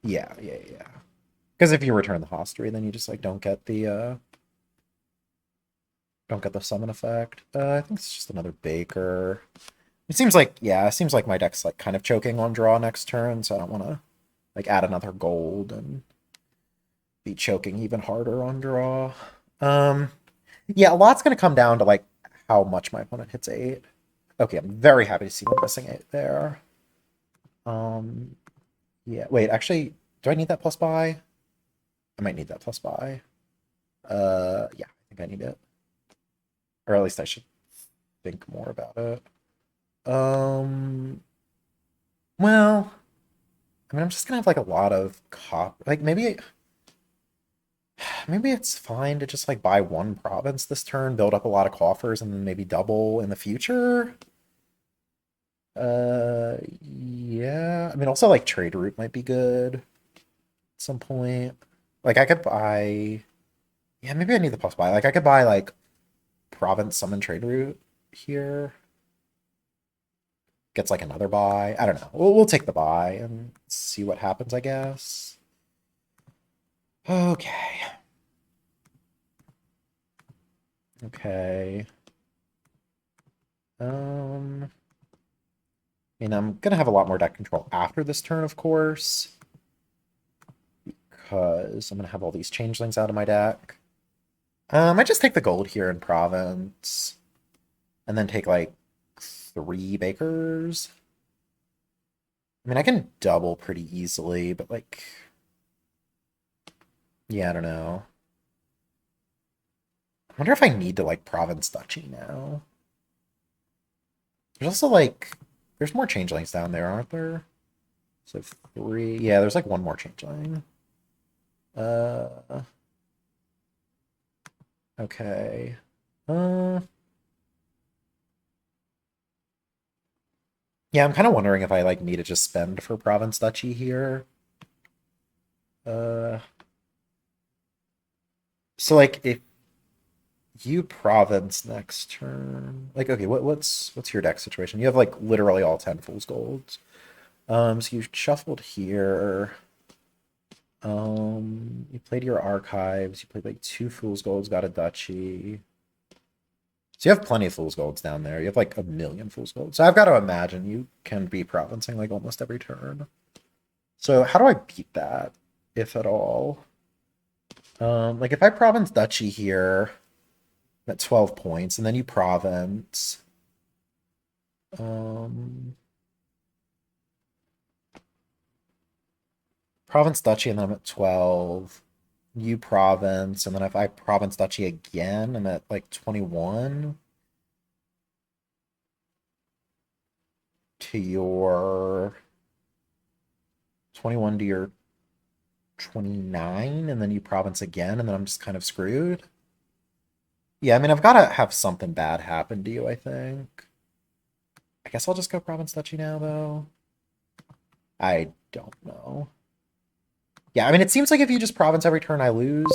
Yeah. Because if you return the hostelry, then you just like don't get the summon effect. I think it's just another baker. It seems like, yeah, it seems like my deck's like kind of choking on draw next turn, so I don't want to like add another gold and be choking even harder on draw. Yeah, a lot's gonna come down to like how much my opponent hits 8. Okay, I'm very happy to see them missing 8 there. Yeah, wait, actually, do I need that plus buy? I might need that plus buy. Yeah, I think I need it. Or at least I should think more about it. Well, I mean, I'm just gonna have like a lot of like maybe it's fine to just like buy one province this turn, build up a lot of coffers, and then maybe double in the future. Yeah. I mean, also like trade route might be good at some point. Like I could buy, yeah, maybe I need the plus buy. Like I could buy like province summon trade route here. Gets like another buy. I don't know. We'll take the buy and see what happens, I guess. Okay. Okay. I mean, I'm gonna have a lot more deck control after this turn, of course, because I'm gonna have all these changelings out of my deck. I just take the gold here in Province, and then take like 3 bakers. I mean, I can double pretty easily, but like, yeah, I don't know. I wonder if I need to like Province Duchy now. There's also like, there's more changelings down there, aren't there? So 3, yeah, there's like one more changeling. Uh, okay. Uh, yeah, I'm kind of wondering if I like need to just spend for Province Duchy here. Uh, so like if you province next turn, like okay, what's your deck situation? You have like literally all 10 fool's golds. So you shuffled here. You played your archives. You played like 2 fool's golds, got a duchy. So you have plenty of fool's golds down there. You have like a million fool's golds. So I've got to imagine you can be provincing like almost every turn. So how do I beat that, if at all? Like if I province duchy here at 12 points, and then you province. Um, Province duchy, and then I'm at 12. You province, and then if I province duchy again, I'm at like 21 to your 21 to your 29, and then you province again, and then I'm just kind of screwed. Yeah, I mean, I've got to have something bad happen to you, I think. I guess I'll just go province duchy now, though. I don't know. Yeah, I mean, it seems like if you just province every turn, I lose.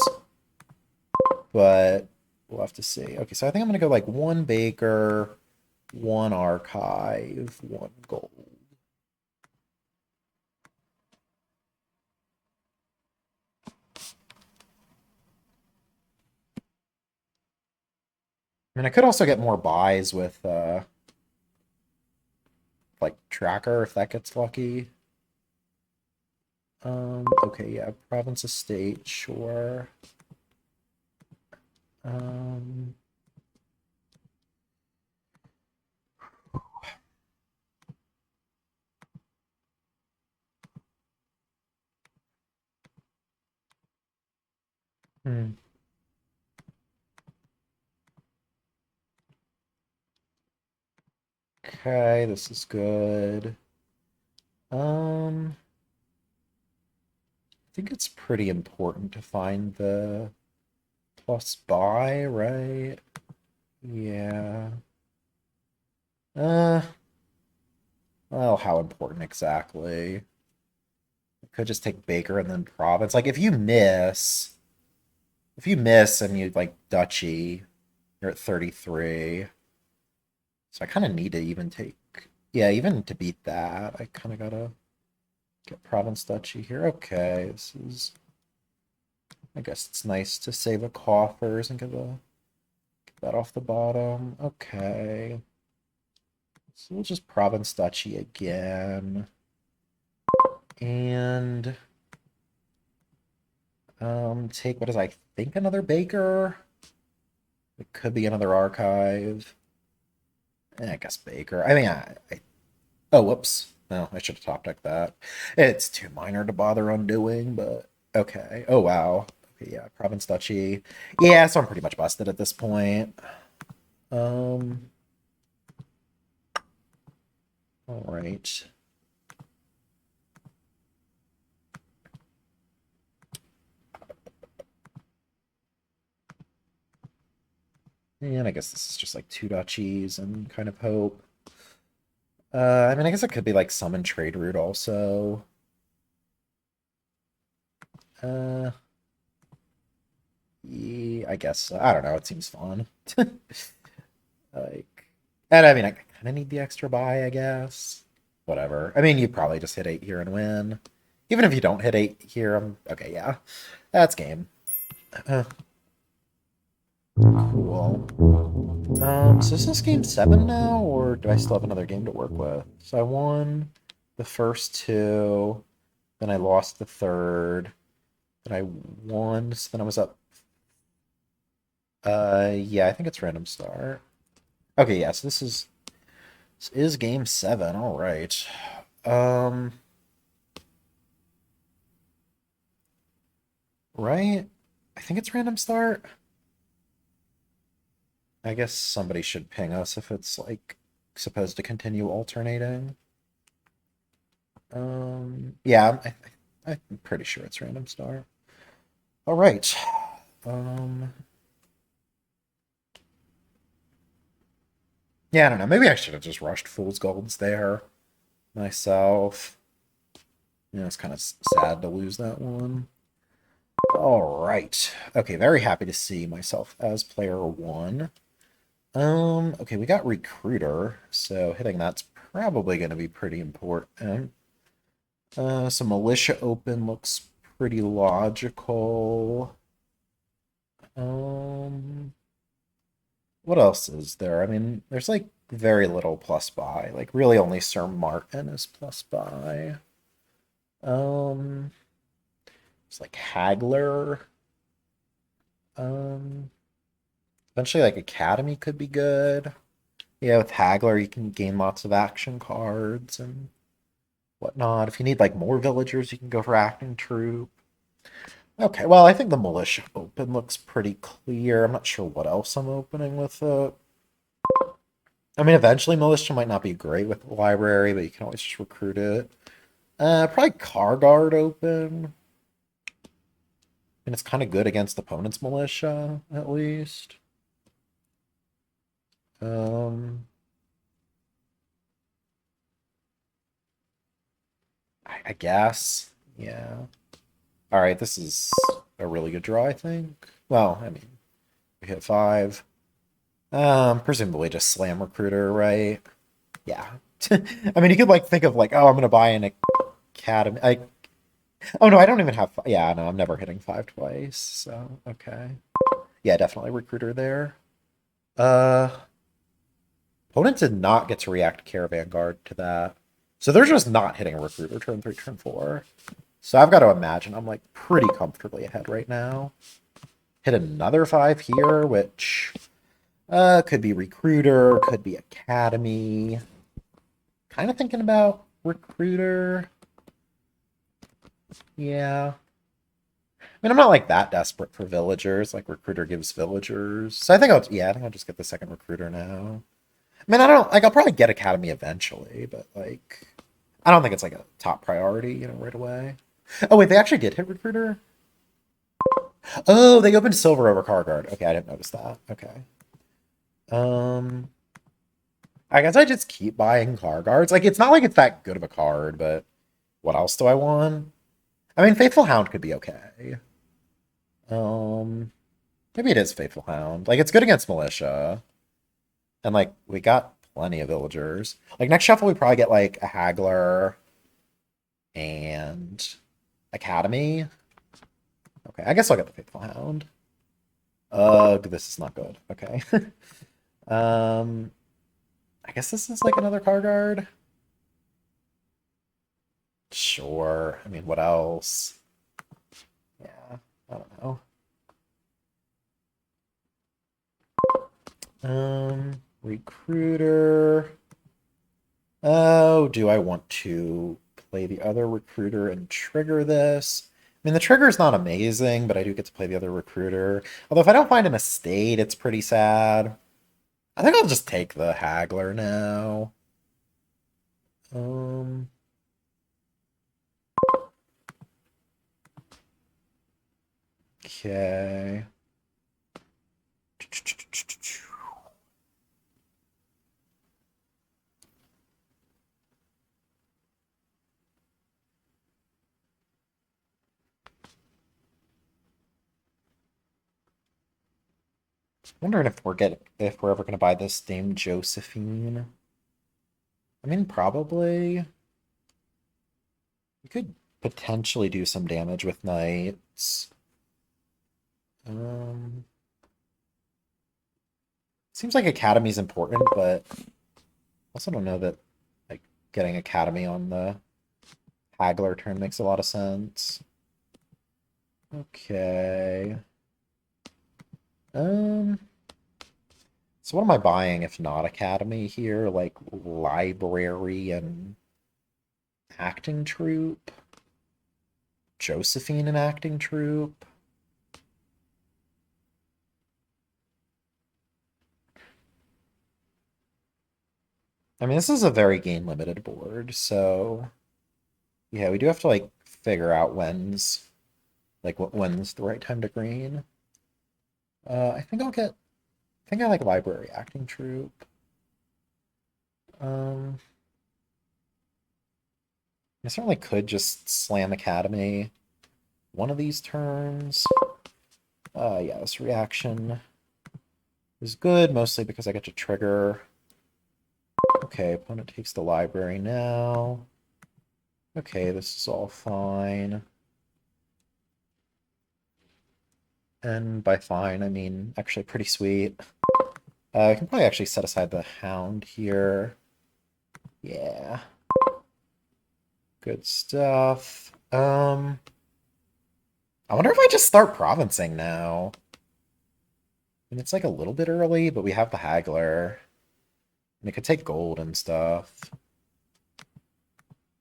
But we'll have to see. Okay, so I think I'm going to go like 1 baker, 1 archive, 1 gold. I mean, I could also get more buys with, like, Tracker, if that gets lucky. Okay, yeah, Province Estate, sure. Um, hmm. Okay, this is good. I think it's pretty important to find the plus buy, right? Yeah. Uh, well, how important exactly? I could just take Baker and then Province. Like if you miss and you like Duchy, you're at 33. So I kind of need to even take, yeah, even to beat that, I kind of gotta get Province Duchy here. Okay, this is, I guess it's nice to save a coffers and get that off the bottom. Okay. So we'll just Province Duchy again. And take what is I think another Baker. It could be another archive. I guess Baker. I mean, oh whoops. No, I should have top decked that. It's too minor to bother undoing, but okay. Oh wow. Okay, yeah, Province Duchy. Yeah, so I'm pretty much busted at this point. Um all right. And I guess this is just like 2 duchies and kind of hope. I mean, I guess it could be like summon trade route also. Uh, yeah, I guess I don't know. It seems fun. Like, and I mean, I kind of need the extra buy, I guess. Whatever. I mean, you probably just hit 8 here and win. Even if you don't hit 8 here, I'm okay. Yeah, that's game. Uh, Cool. So is this game 7 now, or do I still have another game to work with? So I won the first two, then I lost the third, then I won, so then I was up. Yeah, I think it's random start. Okay, yeah, so this is game 7, all right. Um, right? I think it's random start. I guess somebody should ping us if it's like supposed to continue alternating. Yeah, I'm pretty sure it's random start. All right. Um, yeah, I don't know. Maybe I should have just rushed Fool's Gold's there myself. It's kind of sad to lose that one. All right. Okay, very happy to see myself as player one. Okay, we got Recruiter, so hitting that's probably going to be pretty important. So Militia Open looks pretty logical. Um, what else is there? I mean, there's like very little plus buy. Like really only Sir Martin is plus buy. Um, it's like Haggler. Um, Eventually like Academy could be good. Yeah, with Haggler you can gain lots of action cards and whatnot. If you need like more villagers, you can go for Acting Troop. Okay, well, I think the Militia Open looks pretty clear. I'm not sure what else I'm opening with it. I mean, eventually Militia might not be great with the library, but you can always just recruit it. Probably Car Guard Open. And it's kind of good against opponent's Militia, at least. Um, I guess. Yeah. All right, this is a really good draw, I think. Well, I mean, we hit 5. Presumably just slam recruiter, right? Yeah. I mean, you could like think of like, oh, I'm gonna buy an academy. Oh no, I don't even have. Yeah, no, I'm never hitting 5 twice. So okay. Yeah, definitely recruiter there. Uh, Opponent did not get to react Caravan Guard to that, so they're just not hitting recruiter turn 3, turn 4. So I've got to imagine I'm like pretty comfortably ahead right now. Hit another 5 here, which could be recruiter, could be academy. Kind of thinking about recruiter. Yeah. I mean, I'm not like that desperate for villagers. Like recruiter gives villagers. So I think I'll just get the second recruiter now. I mean, I don't like I'll probably get academy eventually, but like I don't think it's like a top priority, right away. Oh wait, they actually did hit recruiter. Oh, they opened silver over car guard. Okay, I didn't notice that. Okay. Um, I guess I just keep buying car guards. Like it's not like it's that good of a card, but what else do I want? I mean, Faithful Hound could be okay. Um, Maybe it is Faithful Hound. Like it's good against militia, and like we got plenty of villagers. Like next shuffle, we probably get like a Haggler and Academy. Okay, I guess I'll get the Faithful Hound. Ugh, this is not good. Okay. um, I guess this is like another car guard. Sure. I mean, what else? Yeah, I don't know. Recruiter. Oh, do I want to play the other recruiter and trigger this? I mean, the trigger is not amazing, but I do get to play the other recruiter. Although if I don't find an estate, it's pretty sad. I think I'll just take the Haggler now. Um, okay. Wondering if we're ever gonna buy this Dame Josephine. I mean, probably. We could potentially do some damage with knights. Um, Seems like Academy's important, but I also don't know that like getting Academy on the Haggler turn makes a lot of sense. Okay. Um, so what am I buying if not Academy here? Like Library and Acting Troupe? Josephine and Acting Troupe? I mean, this is a very game limited board, so yeah, we do have to like figure out when's the right time to green. I think I think I like Library Acting Troupe. Um, I certainly could just slam Academy one of these turns. Yeah, this reaction is good, mostly because I get to trigger. Okay, opponent takes the library now. Okay, this is all fine. And by fine, I mean actually pretty sweet. I can probably actually set aside the Hound here. Yeah. Good stuff. I wonder if I just start provincing now. I mean, it's like a little bit early, but we have the Haggler. And it could take gold and stuff.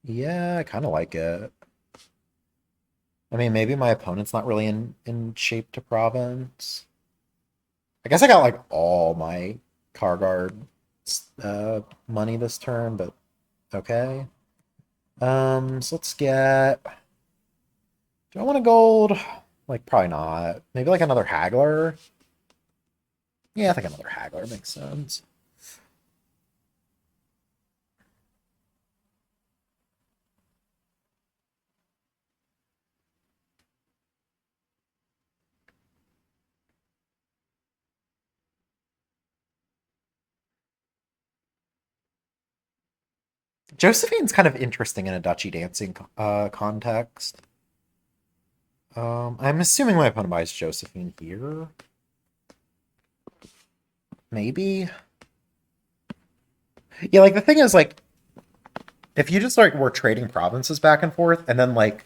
Yeah, I kind of like it. I mean, maybe my opponent's not really in shape to province. I guess I got like all my Kargard money this turn, but okay. So let's get. Do I want a gold? Like, probably not. Maybe like another Haggler. Yeah, I think another Haggler makes sense. Josephine's kind of interesting in a Dutchy dancing context. I'm assuming my opponent buys Josephine here. Maybe. Yeah, like the thing is, like, if you just like were trading provinces back and forth, and then like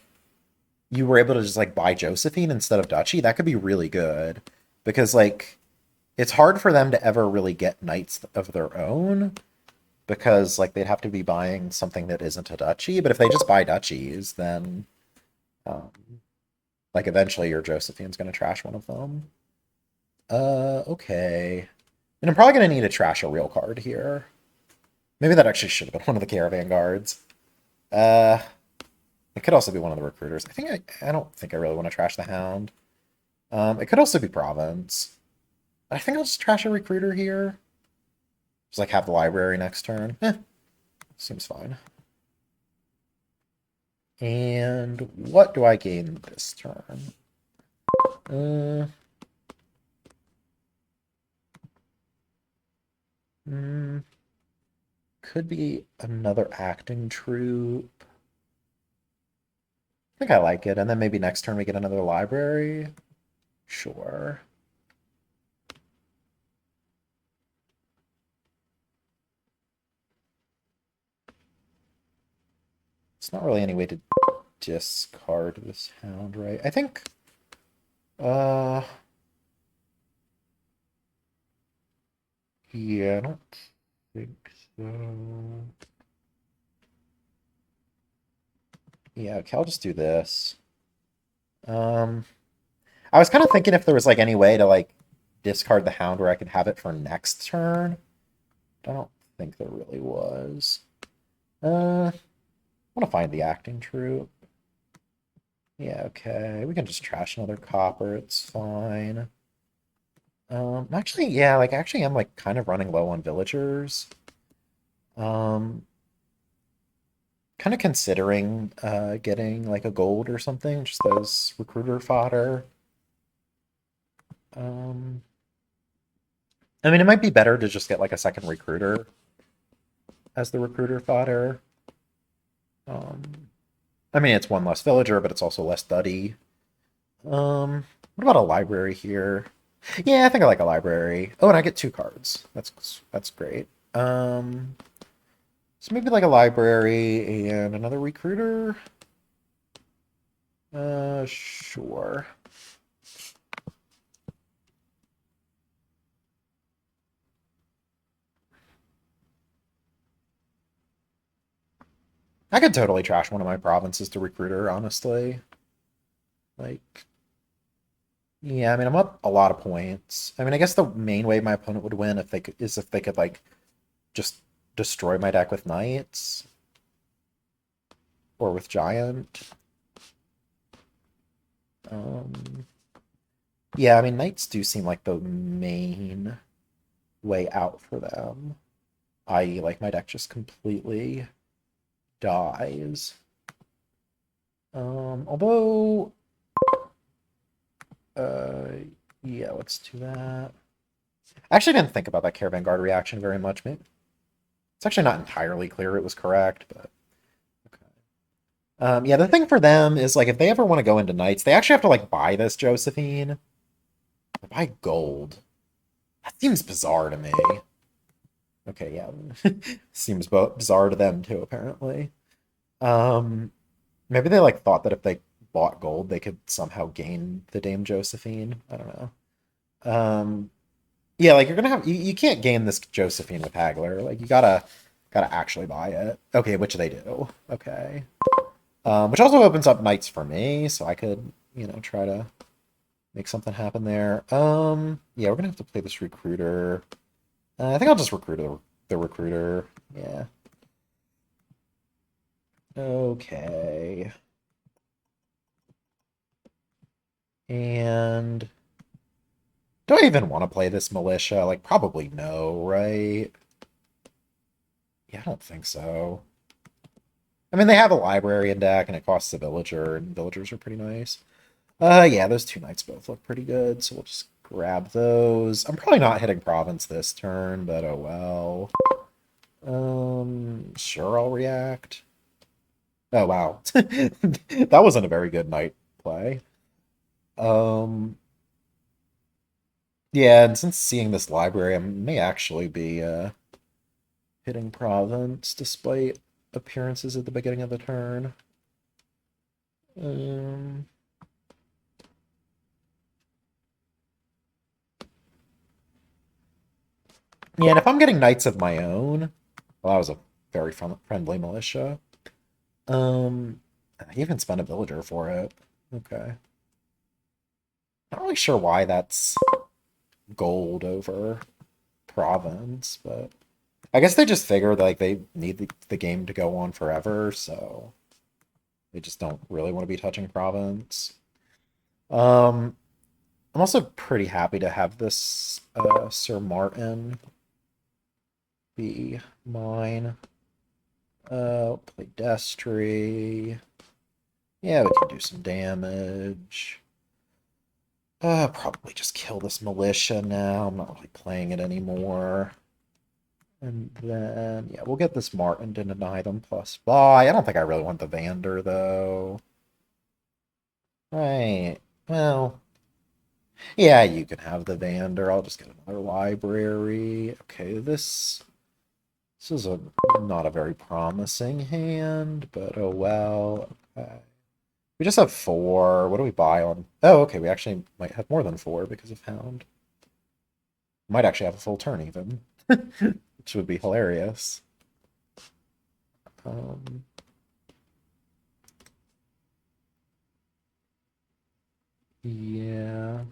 you were able to just like buy Josephine instead of Dutchy, that could be really good. Because like it's hard for them to ever really get knights of their own because like they'd have to be buying something that isn't a Duchy. But if they just buy Duchies, then um, like eventually your Josephine's gonna trash one of them. Okay. And I'm probably gonna need to trash a real card here. Maybe that actually should have been one of the Caravan Guards. Uh, it could also be one of the recruiters. I don't think I really want to trash the Hound. It could also be Province. I think I'll just trash a recruiter here. Just like have the library next turn. Seems fine. And what do I gain this turn? Uh, mm, could be another acting troupe. I think I like it. And then maybe next turn we get another library. Sure. It's not really any way to discard this Hound, right? I think uh yeah, I don't think so. Yeah, okay, I'll just do this. Um I was kind of thinking if there was like any way to like discard the Hound where I could have it for next turn. I don't think there really was. I want to find the acting troupe. Yeah, okay. We can just trash another copper. It's fine. Actually, yeah, like actually I'm like kind of running low on villagers. Um, kind of considering getting like a gold or something, just as recruiter fodder. Um, I mean, it might be better to just get like a second recruiter as the recruiter fodder. Um, I mean, it's one less villager, but it's also less duddy. What about a library here? Yeah, I think I like a library. Oh, and I get 2 cards. That's great. Um, so maybe like a library and another recruiter. Sure. I could totally trash one of my provinces to recruiter, honestly. Like, yeah, I mean, I'm up a lot of points. I mean, I guess the main way my opponent would win if they could like just destroy my deck with knights or with giant. Um, yeah, I mean, knights do seem like the main way out for them. I.e., like my deck just completely dies. Although, uh, yeah, let's do that. I actually didn't think about that Caravan Guard reaction very much. Maybe it's actually not entirely clear it was correct, but okay. Yeah, the thing for them is like if they ever want to go into knights, they actually have to like buy this Josephine. Buy gold. That seems bizarre to me. Okay, yeah, seems bizarre to them too, apparently. Um, Maybe they like thought that if they bought gold, they could somehow gain the Dame Josephine. I don't know. Um, yeah, like you're gonna have you can't gain this Josephine with Haggler. Like you gotta actually buy it. Okay, which they do. Okay. Which also opens up knights for me, so I could, try to make something happen there. Yeah, we're gonna have to play this recruiter. I think I'll just recruit the recruiter. Yeah. Okay. And do I even want to play this militia? Like, probably no, right? Yeah, I don't think so. I mean, they have a library in deck, and it costs a villager, and villagers are pretty nice. Yeah, those 2 knights both look pretty good, so we'll just grab those. I'm probably not hitting province this turn, but oh well. Sure, I'll react. Oh wow, that wasn't a very good knight play. Um, yeah, and since seeing this library, I may actually be hitting province despite appearances at the beginning of the turn. Um, yeah, and if I'm getting knights of my own, well, that was a very friendly militia. Um, I even spent a villager for it. Okay. Not really sure why that's gold over province, but I guess they just figured like they need the game to go on forever, so they just don't really want to be touching province. Um, I'm also pretty happy to have this Sir Martin be mine. Play Destry. Yeah, we can do some damage. Probably just kill this militia now. I'm not really playing it anymore. And then, yeah, we'll get this Martin to deny them plus buy. I don't think I really want the Vander, though. Right. Well, yeah, you can have the Vander. I'll just get another library. Okay, this is not a very promising hand, but oh well. Okay. We just have 4. What do we buy on? Oh, okay, we actually might have more than 4 because of Hound. Might actually have a full turn even, which would be hilarious. Um, yeah.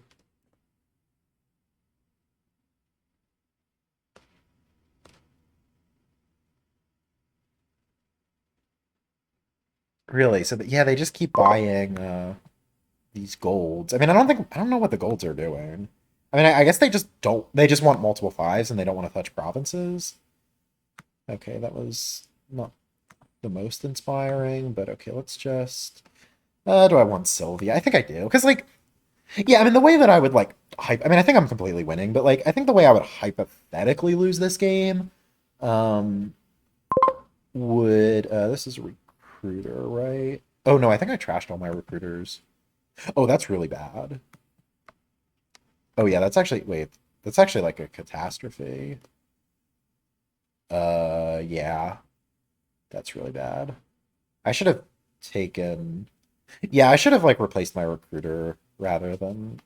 Really? So yeah, they just keep buying these golds. I mean, I don't know what the golds are doing. I mean, I guess they just don't. They just want multiple 5s and they don't want to touch provinces. Okay, that was not the most inspiring, but okay, let's just. Do I want Sylvia? I think I do, because like, yeah, I mean, the way that I would like hype. I mean, I think I'm completely winning, but like, I think the way I would hypothetically lose this game, um, would this is a recruiter, right? Oh no, I think I trashed all my recruiters. Oh, that's really bad. Oh yeah, that's actually wait. That's actually like a catastrophe. Yeah, that's really bad. I should have taken. Yeah, I should have like replaced my recruiter rather than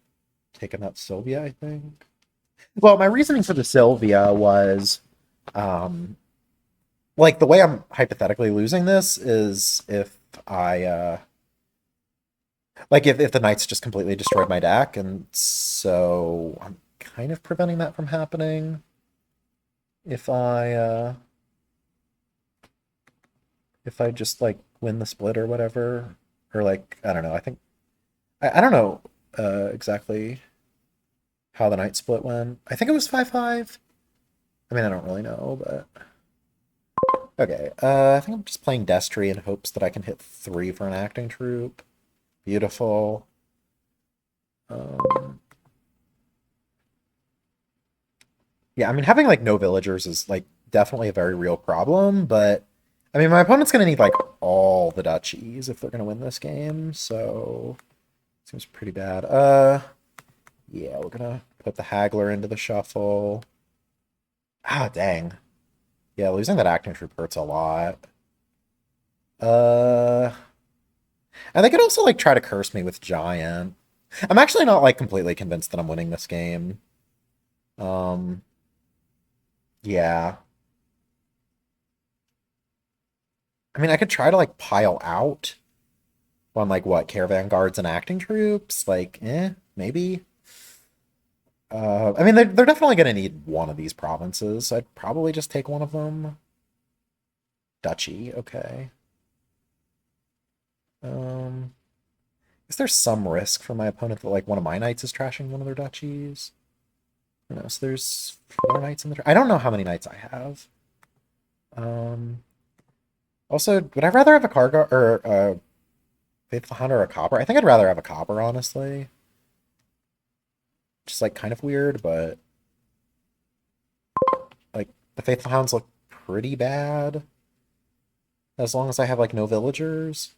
taken that Sylvia, I think. Well, my reasoning for the Sylvia was um like the way I'm hypothetically losing this is if I like if the knights just completely destroyed my deck, and so I'm kind of preventing that from happening if I if I just like win the split or whatever. Or like I don't know, I think I don't know exactly how the night split went. I think it was 5-5. I mean I don't really know, but okay. I think I'm just playing Destry in hopes that I can hit 3 for an acting troop. Beautiful. Um, yeah, I mean having like no villagers is like definitely a very real problem, but I mean my opponent's gonna need like all the duchies if they're gonna win this game, so seems pretty bad. Yeah, we're gonna put the haggler into the shuffle. Ah, dang. Yeah, losing that acting troop hurts a lot. Uh, and they could also like try to curse me with giant. I'm actually not like completely convinced that I'm winning this game. Um, yeah. I mean, I could try to like pile out on like what caravan guards and acting troops. Like, maybe. I mean, they're definitely gonna need one of these provinces. So I'd probably just take one of them. Duchy, okay. Um, is there some risk for my opponent that like one of my knights is trashing one of their duchies? No, so there's 4 knights in the. I don't know how many knights I have. Um, Also, would I rather have a cargo or a faithful hunter or a copper? I think I'd rather have a copper, honestly. Just like kind of weird, but like the faithful hounds look pretty bad as long as I have like no villagers.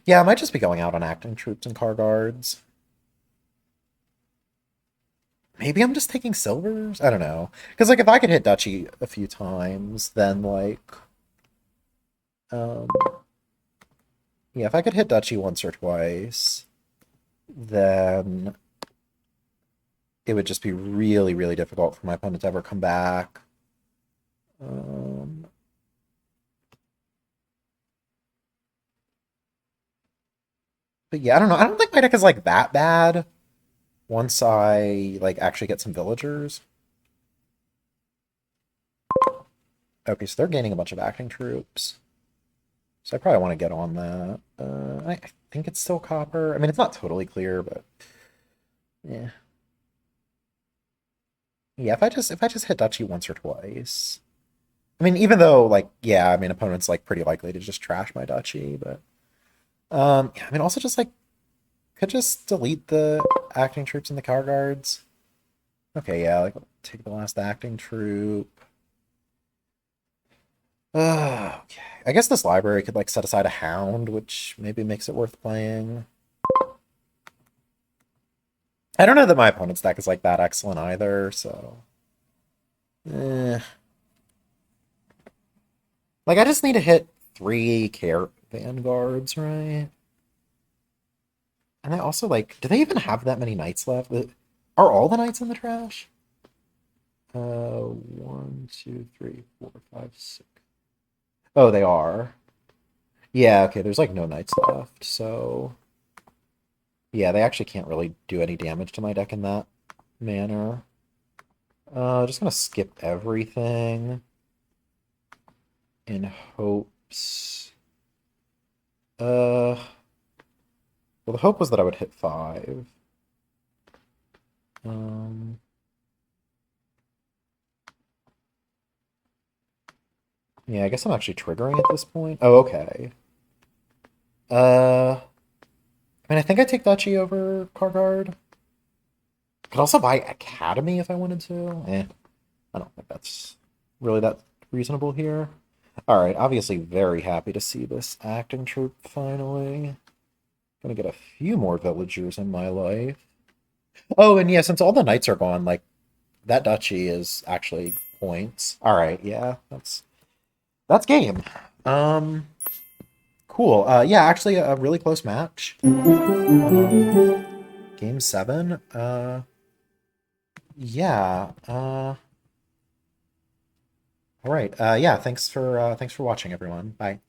Yeah, I might just be going out on acting troops and car guards. Maybe I'm just taking silvers. I don't know. Because like if I could hit duchy a few times, then like um yeah, if I could hit duchy once or twice, then it would just be really, really difficult for my opponent to ever come back. Um, but yeah, I don't know. I don't think my deck is like that bad once I like actually get some villagers. Okay, so they're gaining a bunch of acting troops. So I probably want to get on that. I think it's still copper. I mean, it's not totally clear, but yeah. Yeah, if I just hit duchy once or twice. I mean, even though like yeah, I mean opponent's like pretty likely to just trash my duchy, but yeah, I mean also just like could just delete the acting troops and the car guards. Okay, yeah, like take the last acting troop. Okay. I guess this library could like set aside a hound, which maybe makes it worth playing. I don't know that my opponent's deck is like that excellent either, so eh. Like I just need to hit 3 care vanguards, right? And I also like, do they even have that many knights left? Are all the knights in the trash? 1, 2, 3, 4, 5, 6. Oh, they are. Yeah, okay, there's like no knights left, so yeah, they actually can't really do any damage to my deck in that manner. Just gonna skip everything in hopes. Well, the hope was that I would hit 5. Um, yeah, I guess I'm actually triggering at this point. Oh, okay. I mean, I think I take Duchy over Carguard. Could also buy Academy if I wanted to. I don't think that's really that reasonable here. All right, obviously very happy to see this acting troop finally. Gonna get a few more villagers in my life. Oh, and yeah, since all the knights are gone, like that duchy is actually points. All right, yeah, that's game. Um, cool. Yeah, actually, a really close match. Game 7. Yeah. All right. Yeah. Thanks for watching, everyone. Bye.